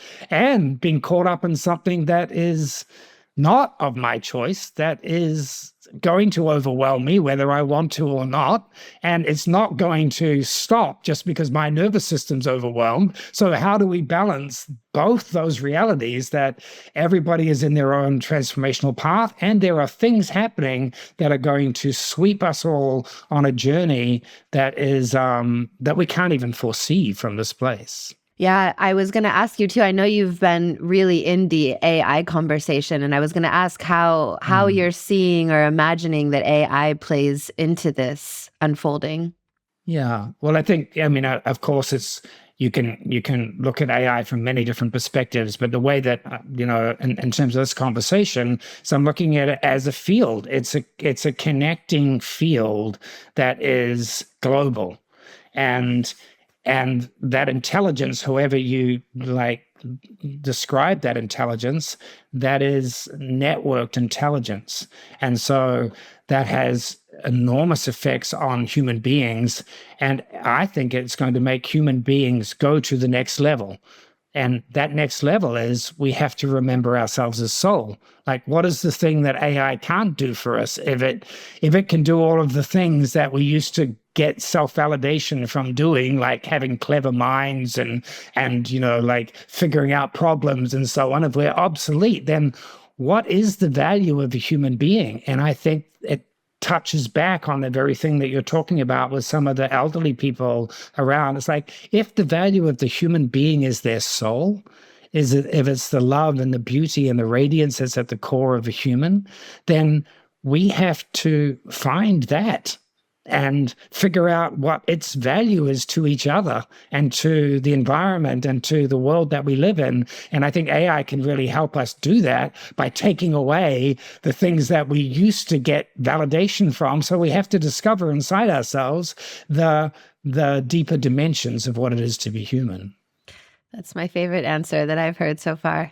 being caught up in something that is not of my choice, that is going to overwhelm me whether I want to or not. And it's not going to stop just because my nervous system's overwhelmed. So how do we balance both those realities, that everybody is in their own transformational path, and there are things happening that are going to sweep us all on a journey that is that we can't even foresee from this place? Yeah, I was going to ask you too. I know you've been really in the AI conversation, and I was going to ask how you're seeing or imagining that AI plays into this unfolding. Yeah. Well, I mean, of course, you can look at AI from many different perspectives, but the way that in terms of this conversation, so I'm looking at it as a field. It's a connecting field that is global, and that intelligence, however you like describe that intelligence, that is networked intelligence, and so that has enormous effects on human beings. And I think it's going to make human beings go to the next level. And that next level is we have to remember ourselves as soul. Like, what is the thing that AI can't do for us? If it can do all of the things that we used to get self-validation from doing, like having clever minds and like figuring out problems and so on, if we're obsolete, then what is the value of a human being? And I think it touches back on the very thing that you're talking about with some of the elderly people around. It's like, if the value of the human being is their soul, if it's the love and the beauty and the radiance that's at the core of a human, then we have to find that and figure out what its value is to each other and to the environment and to the world that we live in. And I think AI can really help us do that by taking away the things that we used to get validation from. So we have to discover inside ourselves the deeper dimensions of what it is to be human. That's my favorite answer that I've heard so far.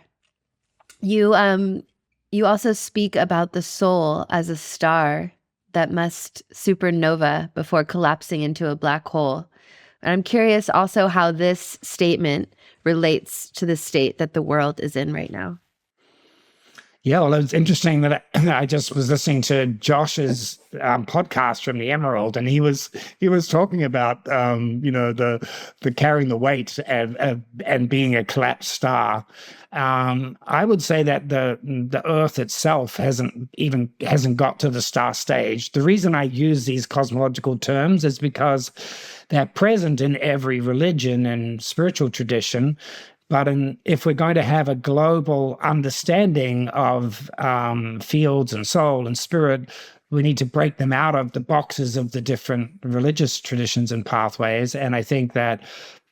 You also speak about the soul as a star that must supernova before collapsing into a black hole. And I'm curious also how this statement relates to the state that the world is in right now. Yeah, well, it's interesting that I just was listening to Josh's podcast from the Emerald, and he was talking about the carrying the weight and being a collapsed star. I would say that the Earth itself hasn't got to the star stage. The reason I use these cosmological terms is because they're present in every religion and spiritual tradition. But if we're going to have a global understanding of fields and soul and spirit, we need to break them out of the boxes of the different religious traditions and pathways. And I think that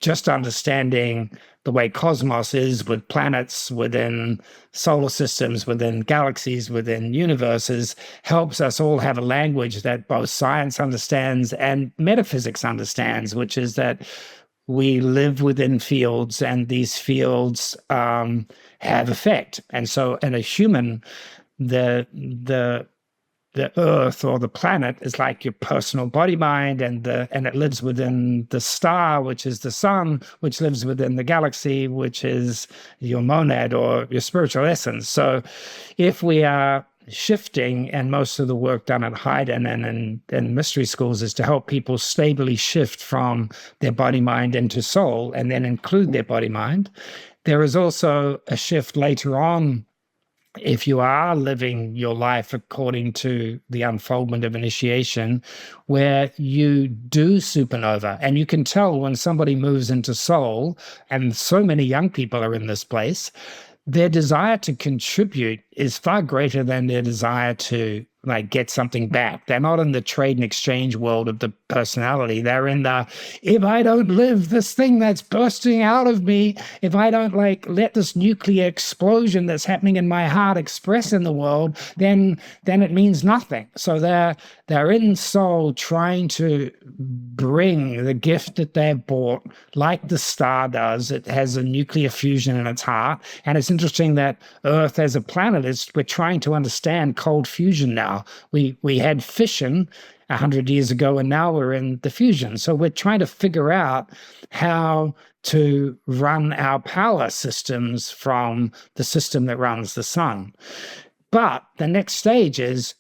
just understanding the way cosmos is, with planets within solar systems, within galaxies, within universes, helps us all have a language that both science understands and metaphysics understands, which is that we live within fields, and these fields have effect. And so in a human, the Earth or the planet is like your personal body mind, and it lives within the star, which is the sun, which lives within the galaxy, which is your monad or your spiritual essence. So if we are shifting, and most of the work done at Highden and in mystery schools is to help people stably shift from their body mind into soul and then include their body mind. There is also a shift later on, if you are living your life according to the unfoldment of initiation, where you do supernova. And you can tell when somebody moves into soul, and so many young people are in this place, their desire to contribute is far greater than their desire to get something back. They're not in the trade and exchange world of the personality. They're in the, if I don't live this thing that's bursting out of me, if I don't let this nuclear explosion that's happening in my heart express in the world, then it means nothing. So they're in soul trying to bring the gift that they've bought, like the star does. It has a nuclear fusion in its heart. And it's interesting that Earth as a planet we're trying to understand cold fusion now. We had fission 100 years ago, and now we're in the fusion. So we're trying to figure out how to run our power systems from the system that runs the sun. But the next stage is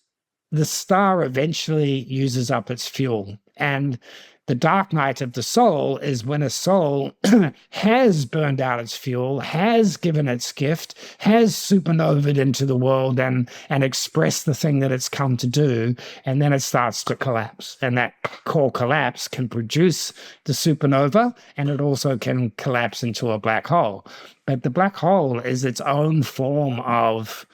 the star eventually uses up its fuel. And the dark night of the soul is when a soul has burned out its fuel, has given its gift, has supernovaed into the world and expressed the thing that it's come to do, and then it starts to collapse. And that core collapse can produce the supernova, and it also can collapse into a black hole. But the black hole is its own form of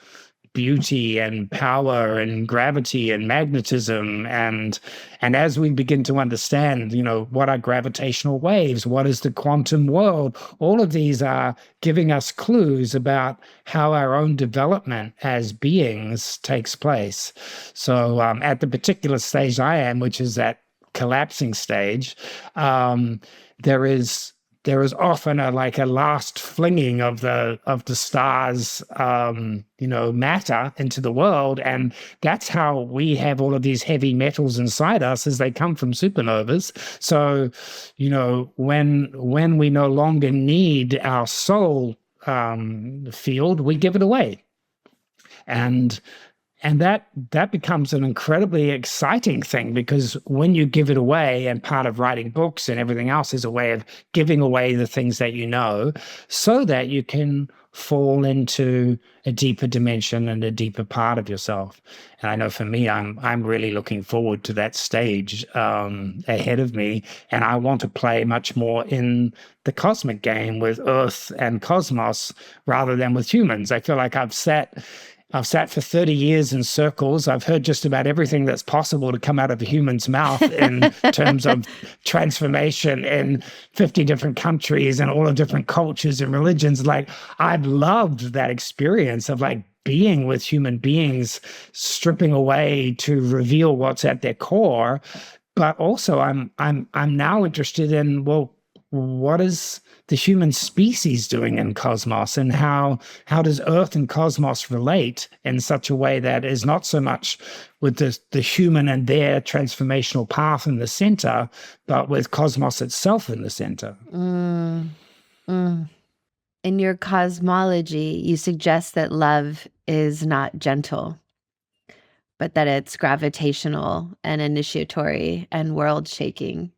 beauty and power and gravity and magnetism. And as we begin to understand, what are gravitational waves, what is the quantum world, all of these are giving us clues about how our own development as beings takes place. So at the particular stage I am, which is that collapsing stage, there is often a last flinging of the stars, matter into the world, and that's how we have all of these heavy metals inside us, as they come from supernovas. So, when we no longer need our soul field, we give it away, and that becomes an incredibly exciting thing, because when you give it away, and part of writing books and everything else is a way of giving away the things that you know, so that you can fall into a deeper dimension and a deeper part of yourself. And I know for me, I'm really looking forward to that stage ahead of me, and I want to play much more in the cosmic game with Earth and cosmos rather than with humans. I feel like I've sat for 30 years in circles. I've heard just about everything that's possible to come out of a human's mouth in terms of transformation in 50 different countries and all the different cultures and religions. I've loved that experience of being with human beings, stripping away to reveal what's at their core. But also I'm now interested in, well, what is the human species doing in cosmos, and how does Earth and cosmos relate in such a way that is not so much with the human and their transformational path in the center, but with cosmos itself in the center. In your cosmology, you suggest that love is not gentle, but that it's gravitational and initiatory and world-shaking.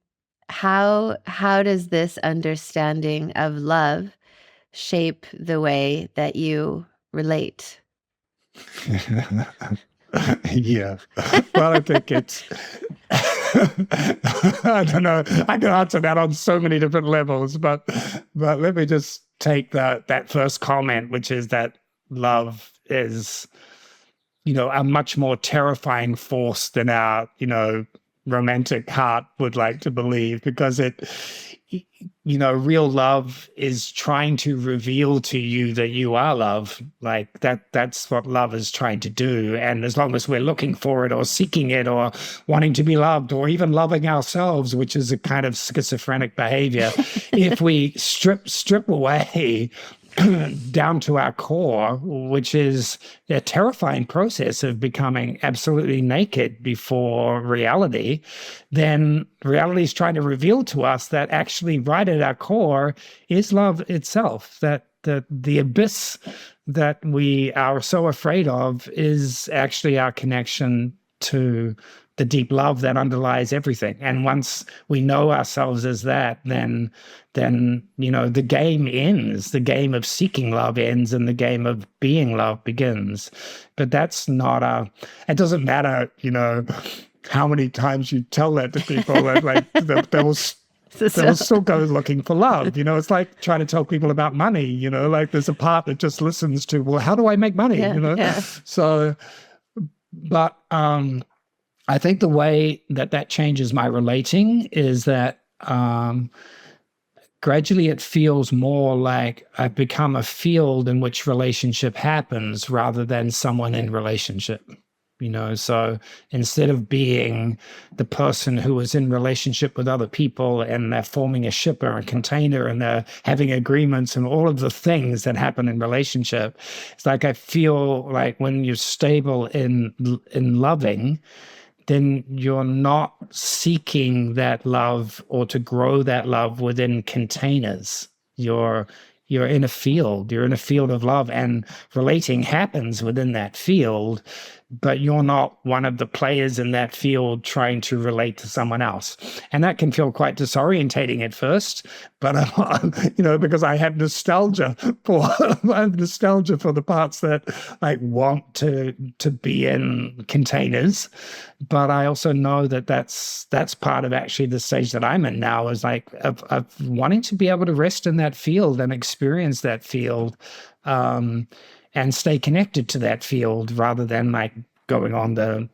How does this understanding of love shape the way that you relate? Yeah. Well, I think it's I don't know. I can answer that on so many different levels, but let me just take that first comment, which is that love is, a much more terrifying force than our, romantic heart would like to believe, because real love is trying to reveal to you that you are love. That's what love is trying to do. And as long as we're looking for it or seeking it or wanting to be loved or even loving ourselves, which is a kind of schizophrenic behavior, if we strip away down to our core, which is a terrifying process of becoming absolutely naked before reality, then reality is trying to reveal to us that actually right at our core is love itself, that the abyss that we are so afraid of is actually our connection to the deep love that underlies everything. And once we know ourselves as that, then the game ends. The game of seeking love ends, and the game of being love begins. But that's not it doesn't matter, how many times you tell that to people, that they will still go looking for love. It's like trying to tell people about money, there's a part that just listens to, well, how do I make money? Yeah. So, but I think the way that changes my relating is that gradually it feels more like I've become a field in which relationship happens rather than someone in relationship. So instead of being the person who is in relationship with other people and they're forming a ship or a container and they're having agreements and all of the things that happen in relationship, it's like I feel like when you're stable in loving, then you're not seeking that love or to grow that love within containers. You're in a field. You're in a field of love, and relating happens within that field, but you're not one of the players in that field trying to relate to someone else. And that can feel quite disorientating at first, but because I have nostalgia for the parts that I want to be in containers. But I also know that that's part of actually the stage that I'm in now, is of wanting to be able to rest in that field and experience that field. and stay connected to that field rather than like going on the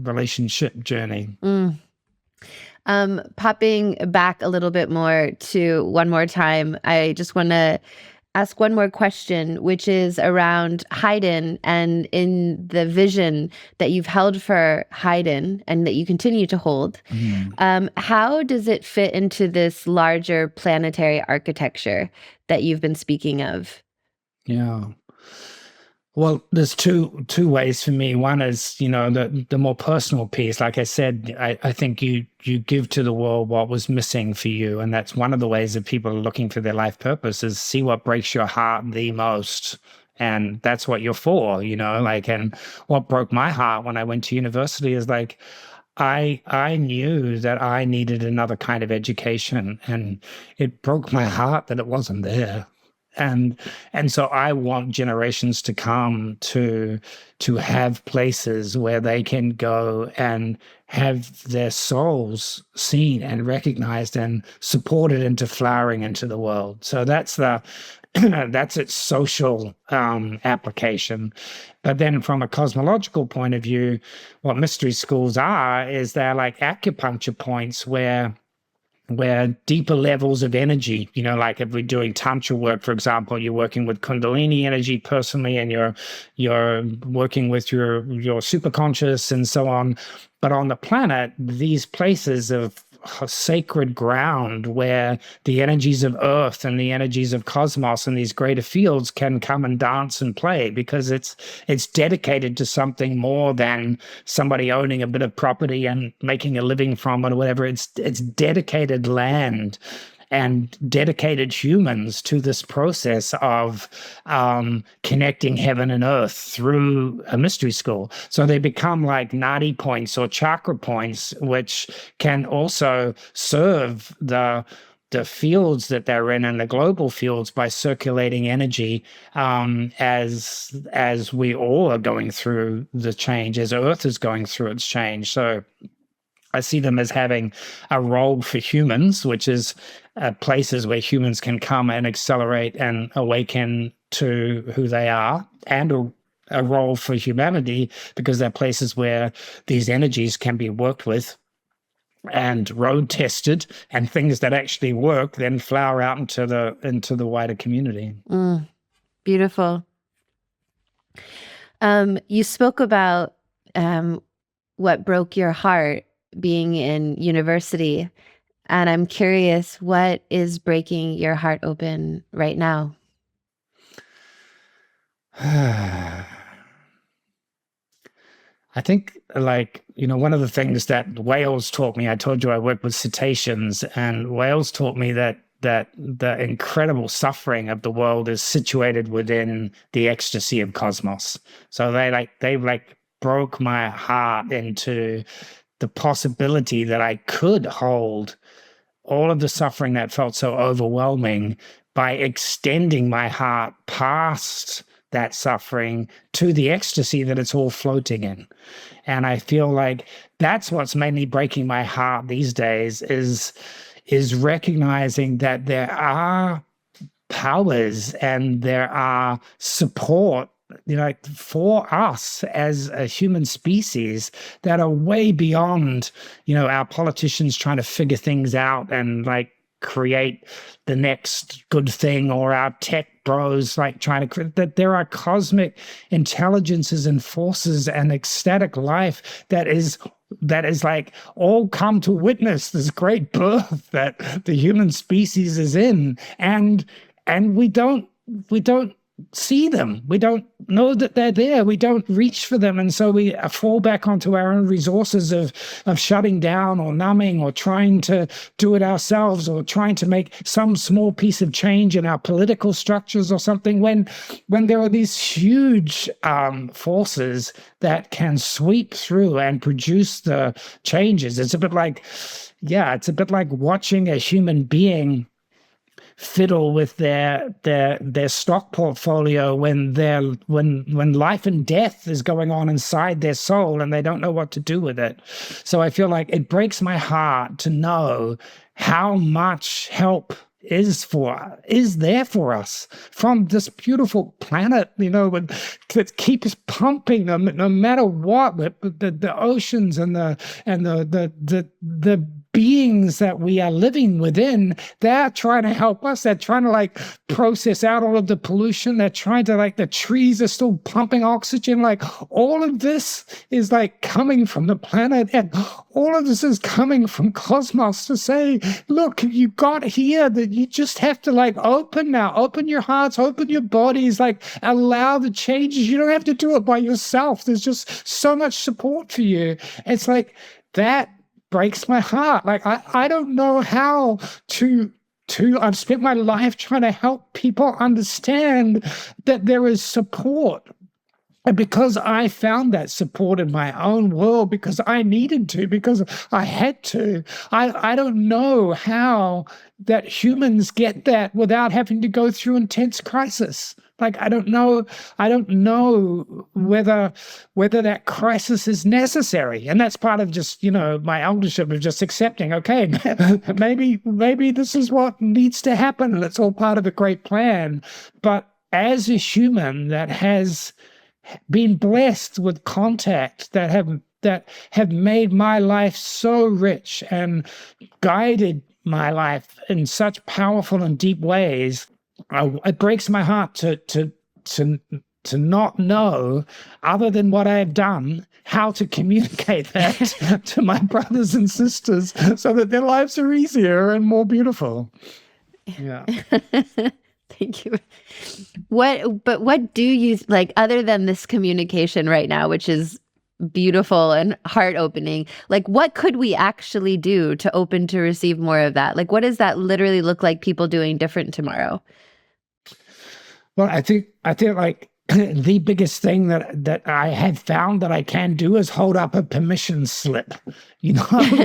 relationship journey. Mm. Popping back a little bit more to one more time, I just want to ask one more question, which is around Highden and in the vision that you've held for Highden and that you continue to hold. How does it fit into this larger planetary architecture that you've been speaking of? Yeah. Well, there's two ways for me. One is, the more personal piece. Like I said, I think you give to the world what was missing for you. And that's one of the ways that people are looking for their life purpose is see what breaks your heart the most. And that's what you're for, and what broke my heart when I went to university is like, I knew that I needed another kind of education, and it broke my heart that it wasn't there. And so I want generations to come to have places where they can go and have their souls seen and recognized and supported into flowering into the world. So that's that's its social application. But then from a cosmological point of view, what mystery schools are is they're like acupuncture points where deeper levels of energy, like if we're doing tantra work, for example, you're working with kundalini energy personally, and you're working with your superconscious and so on. But on the planet, these places of sacred ground where the energies of earth and the energies of cosmos and these greater fields can come and dance and play, because it's dedicated to something more than somebody owning a bit of property and making a living from it or whatever. It's dedicated land and dedicated humans to this process of connecting heaven and earth through a mystery school. So they become like nadi points or chakra points, which can also serve the fields that they're in and the global fields by circulating energy as we all are going through the change, as Earth is going through its change. So I see them as having a role for humans, which is places where humans can come and accelerate and awaken to who they are, and a role for humanity because they're places where these energies can be worked with and road tested, and things that actually work then flower out into the wider community. Beautiful. You spoke about what broke your heart being in university, and I'm curious, what is breaking your heart open right now? I think, one of the things that whales taught me, I told you I work with cetaceans, and whales taught me that the incredible suffering of the world is situated within the ecstasy of cosmos. So they broke my heart into the possibility that I could hold all of the suffering that felt so overwhelming by extending my heart past that suffering to the ecstasy that it's all floating in. And I feel like that's what's mainly breaking my heart these days is recognizing that there are powers and there are support for us as a human species that are way beyond, our politicians trying to figure things out and create the next good thing, or our tech bros trying to create, that there are cosmic intelligences and forces and ecstatic life that is all come to witness this great birth that the human species is in, and we don't see them. We don't know that they're there. We don't reach for them. And so we fall back onto our own resources of shutting down or numbing or trying to do it ourselves, or trying to make some small piece of change in our political structures or something, when there are these huge forces that can sweep through and produce the changes. It's a bit like watching a human being fiddle with their stock portfolio when life and death is going on inside their soul and they don't know what to do with it. So I feel like it breaks my heart to know how much help is there for us from this beautiful planet, that keeps pumping no matter what. The oceans and the beings that we are living within, they're trying to help us. They're trying to like process out all of the pollution. They're trying to like, the trees are still pumping oxygen. Like all of this is like coming from the planet, and all of this is coming from cosmos to say, look, you got here, that you just have to like open your hearts, open your bodies, like allow the changes. You don't have to do it by yourself. There's just so much support for you. It's like that breaks my heart. Like I don't know how to I've spent my life trying to help people understand that there is support. And because I found that support in my own world, because I needed to, because I had to, I don't know how that humans get that without having to go through intense crisis. Like I don't know whether that crisis is necessary. And that's part of just, my eldership of just accepting, okay, maybe this is what needs to happen, and it's all part of a great plan. But as a human that has been blessed with contact that have made my life so rich and guided my life in such powerful and deep ways, it breaks my heart to not know, other than what I have done, how to communicate that to my brothers and sisters so that their lives are easier and more beautiful. Yeah. Thank you. What do you like, other than this communication right now, which is beautiful and heart opening, like what could we actually do to open to receive more of that? Like what does that literally look like people doing different tomorrow? Well, I think like the biggest thing that I have found that I can do is hold up a permission slip,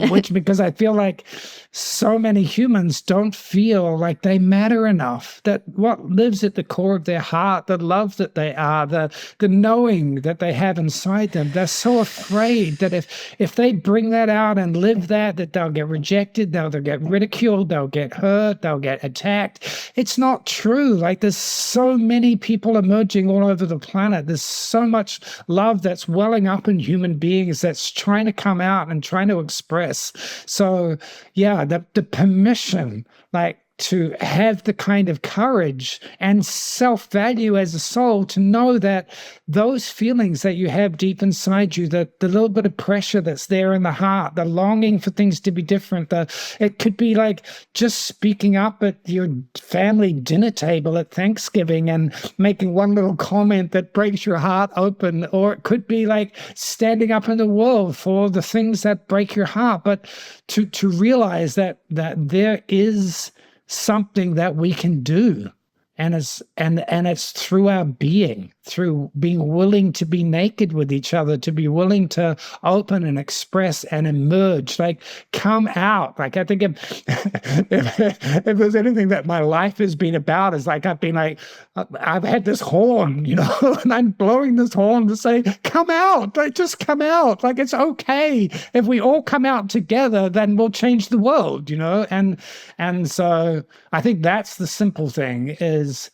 which, because I feel like so many humans don't feel like they matter enough, that what lives at the core of their heart, the love that they are, the knowing that they have inside them, they're so afraid that if they bring that out and live that they'll get rejected, they'll get ridiculed, they'll get hurt, they'll get attacked. It's not true. Like there's so many people emerging all over the planet. There's so much love that's welling up in human beings that's trying to come out and trying to express. So yeah, the permission, like to have the kind of courage and self-value as a soul to know that those feelings that you have deep inside you, the little bit of pressure that's there in the heart, the longing for things to be different, it could be like just speaking up at your family dinner table at Thanksgiving and making one little comment that breaks your heart open, or it could be like standing up in the world for the things that break your heart, but to realize that there is something that we can do, and it's through our being, through being willing to be naked with each other, to be willing to open and express and emerge, like come out. Like I think if there's anything that my life has been about, is like I've had this horn, and I'm blowing this horn to say, come out, like just come out. Like it's okay if we all come out together, then we'll change the world, and so I think that's the simple thing, is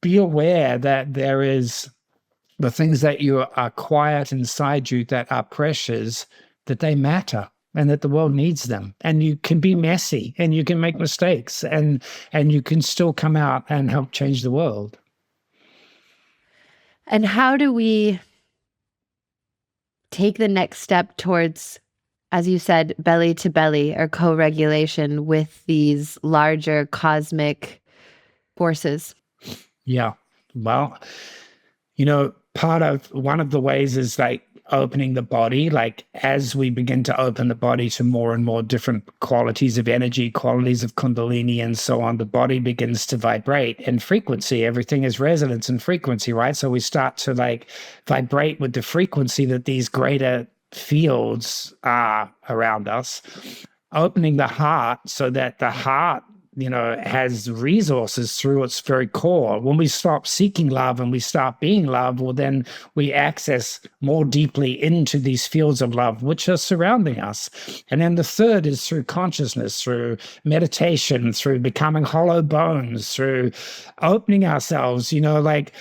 be aware that there is the things that you are quiet inside you that are pressures, that they matter and that the world needs them. And you can be messy and you can make mistakes and you can still come out and help change the world. And how do we take the next step towards, as you said, belly to belly or co-regulation with these larger cosmic forces? Yeah. Well, one of the ways is like opening the body. Like as we begin to open the body to more and more different qualities of energy, qualities of Kundalini and so on, the body begins to vibrate in frequency. Everything is resonance and frequency, right? So we start to like vibrate with the frequency that these greater fields are around us, opening the heart so that the heart has resources through its very core. When we stop seeking love and we start being love, well, then we access more deeply into these fields of love which are surrounding us. And then the third is through consciousness, through meditation, through becoming hollow bones, through opening ourselves, like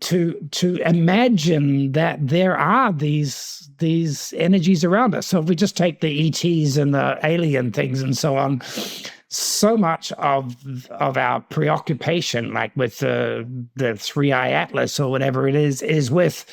to imagine that there are these energies around us. So if we just take the ETs and the alien things and so on, so much of our preoccupation, like with the three-eye atlas or whatever it is with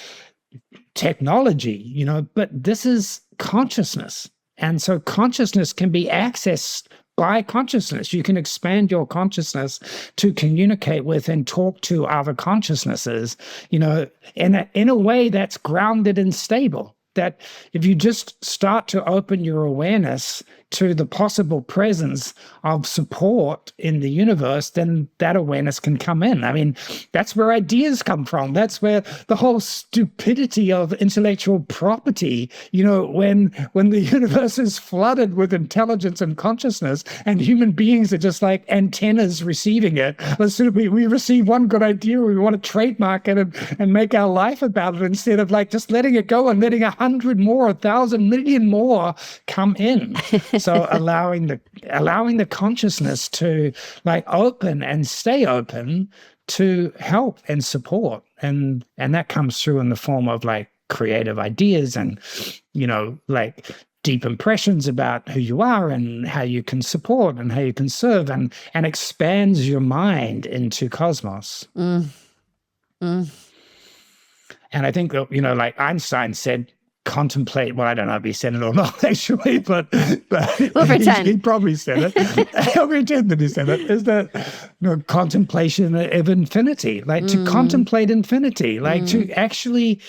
technology, but this is consciousness. And so consciousness can be accessed by consciousness. You can expand your consciousness to communicate with and talk to other consciousnesses, in a way that's grounded and stable. That if you just start to open your awareness to the possible presence of support in the universe, then that awareness can come in. I mean, that's where ideas come from. That's where the whole stupidity of intellectual property, when the universe is flooded with intelligence and consciousness, and human beings are just like antennas receiving it. We receive one good idea, we want to trademark it and make our life about it, instead of like just letting it go and letting 100 more, 1,000 million more come in. So allowing the consciousness to like open and stay open to help and support, and that comes through in the form of like creative ideas and like deep impressions about who you are and how you can support and how you can serve, and expands your mind into cosmos. And I think that, like Einstein said, contemplate. Well, I don't know if he said it or not, actually, but we'll pretend. He probably said it. I'll pretend that he said it. Is that contemplation of infinity, like to contemplate infinity, like to actually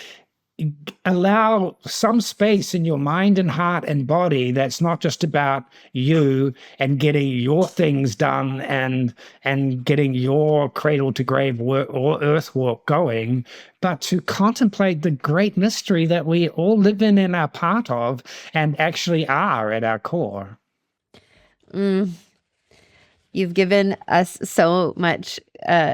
allow some space in your mind and heart and body that's not just about you and getting your things done and getting your cradle to grave work or earth walk going, but to contemplate the great mystery that we all live in and are part of and actually are at our core. You've given us so much,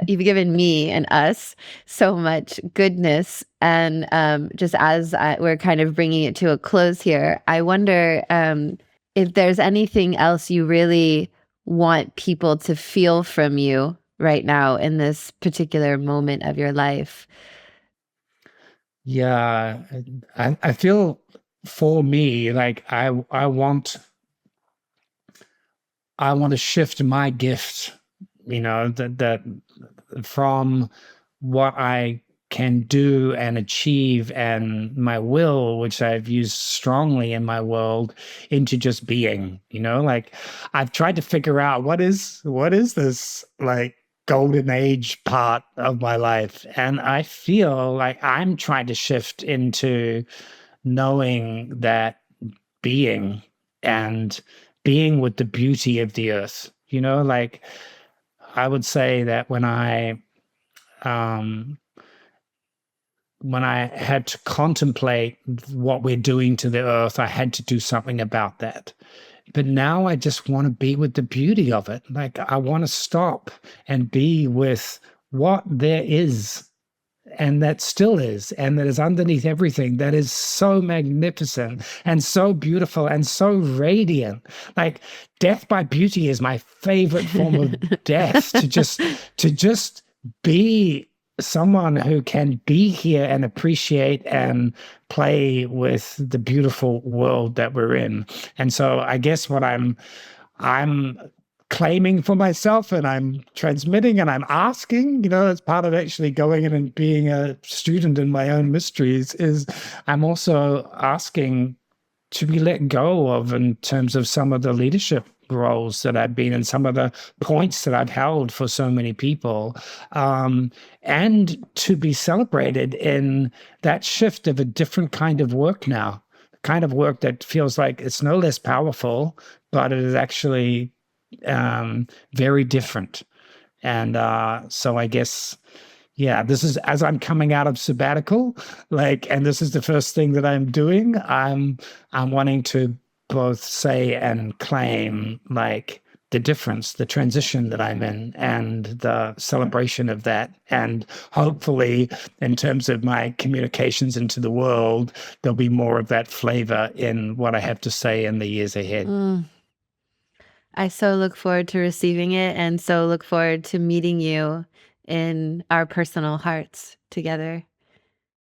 you've given me and us so much goodness. And just as we're kind of bringing it to a close here, I wonder if there's anything else you really want people to feel from you right now in this particular moment of your life. Yeah, I feel for me, like I want to shift my gift, that from what I can do and achieve and my will, which I've used strongly in my world, into just being, like I've tried to figure out what is this like golden age part of my life. And I feel like I'm trying to shift into knowing that being and being with the beauty of the earth, like I would say that when I had to contemplate what we're doing to the earth, I had to do something about that. But now I just want to be with the beauty of it. Like I want to stop and be with what there is, and that still is, and that is underneath everything, that is so magnificent and so beautiful and so radiant. Like death by beauty is my favorite form of death, to just be someone who can be here and appreciate and play with the beautiful world that we're in. And so I guess what I'm claiming for myself and I'm transmitting and I'm asking, as part of actually going in and being a student in my own mysteries, is I'm also asking to be let go of in terms of some of the leadership roles that I've been in, some of the points that I've held for so many people, and to be celebrated in that shift of a different kind of work now, kind of work that feels like it's no less powerful, but it is actually very different. And so I guess, yeah, this is as I'm coming out of sabbatical, and this is the first thing that I'm doing. I'm wanting to both say and claim, the difference, the transition that I'm in, and the celebration of that. And hopefully, in terms of my communications into the world, there'll be more of that flavor in what I have to say in the years ahead. I so look forward to receiving it and so look forward to meeting you in our personal hearts together.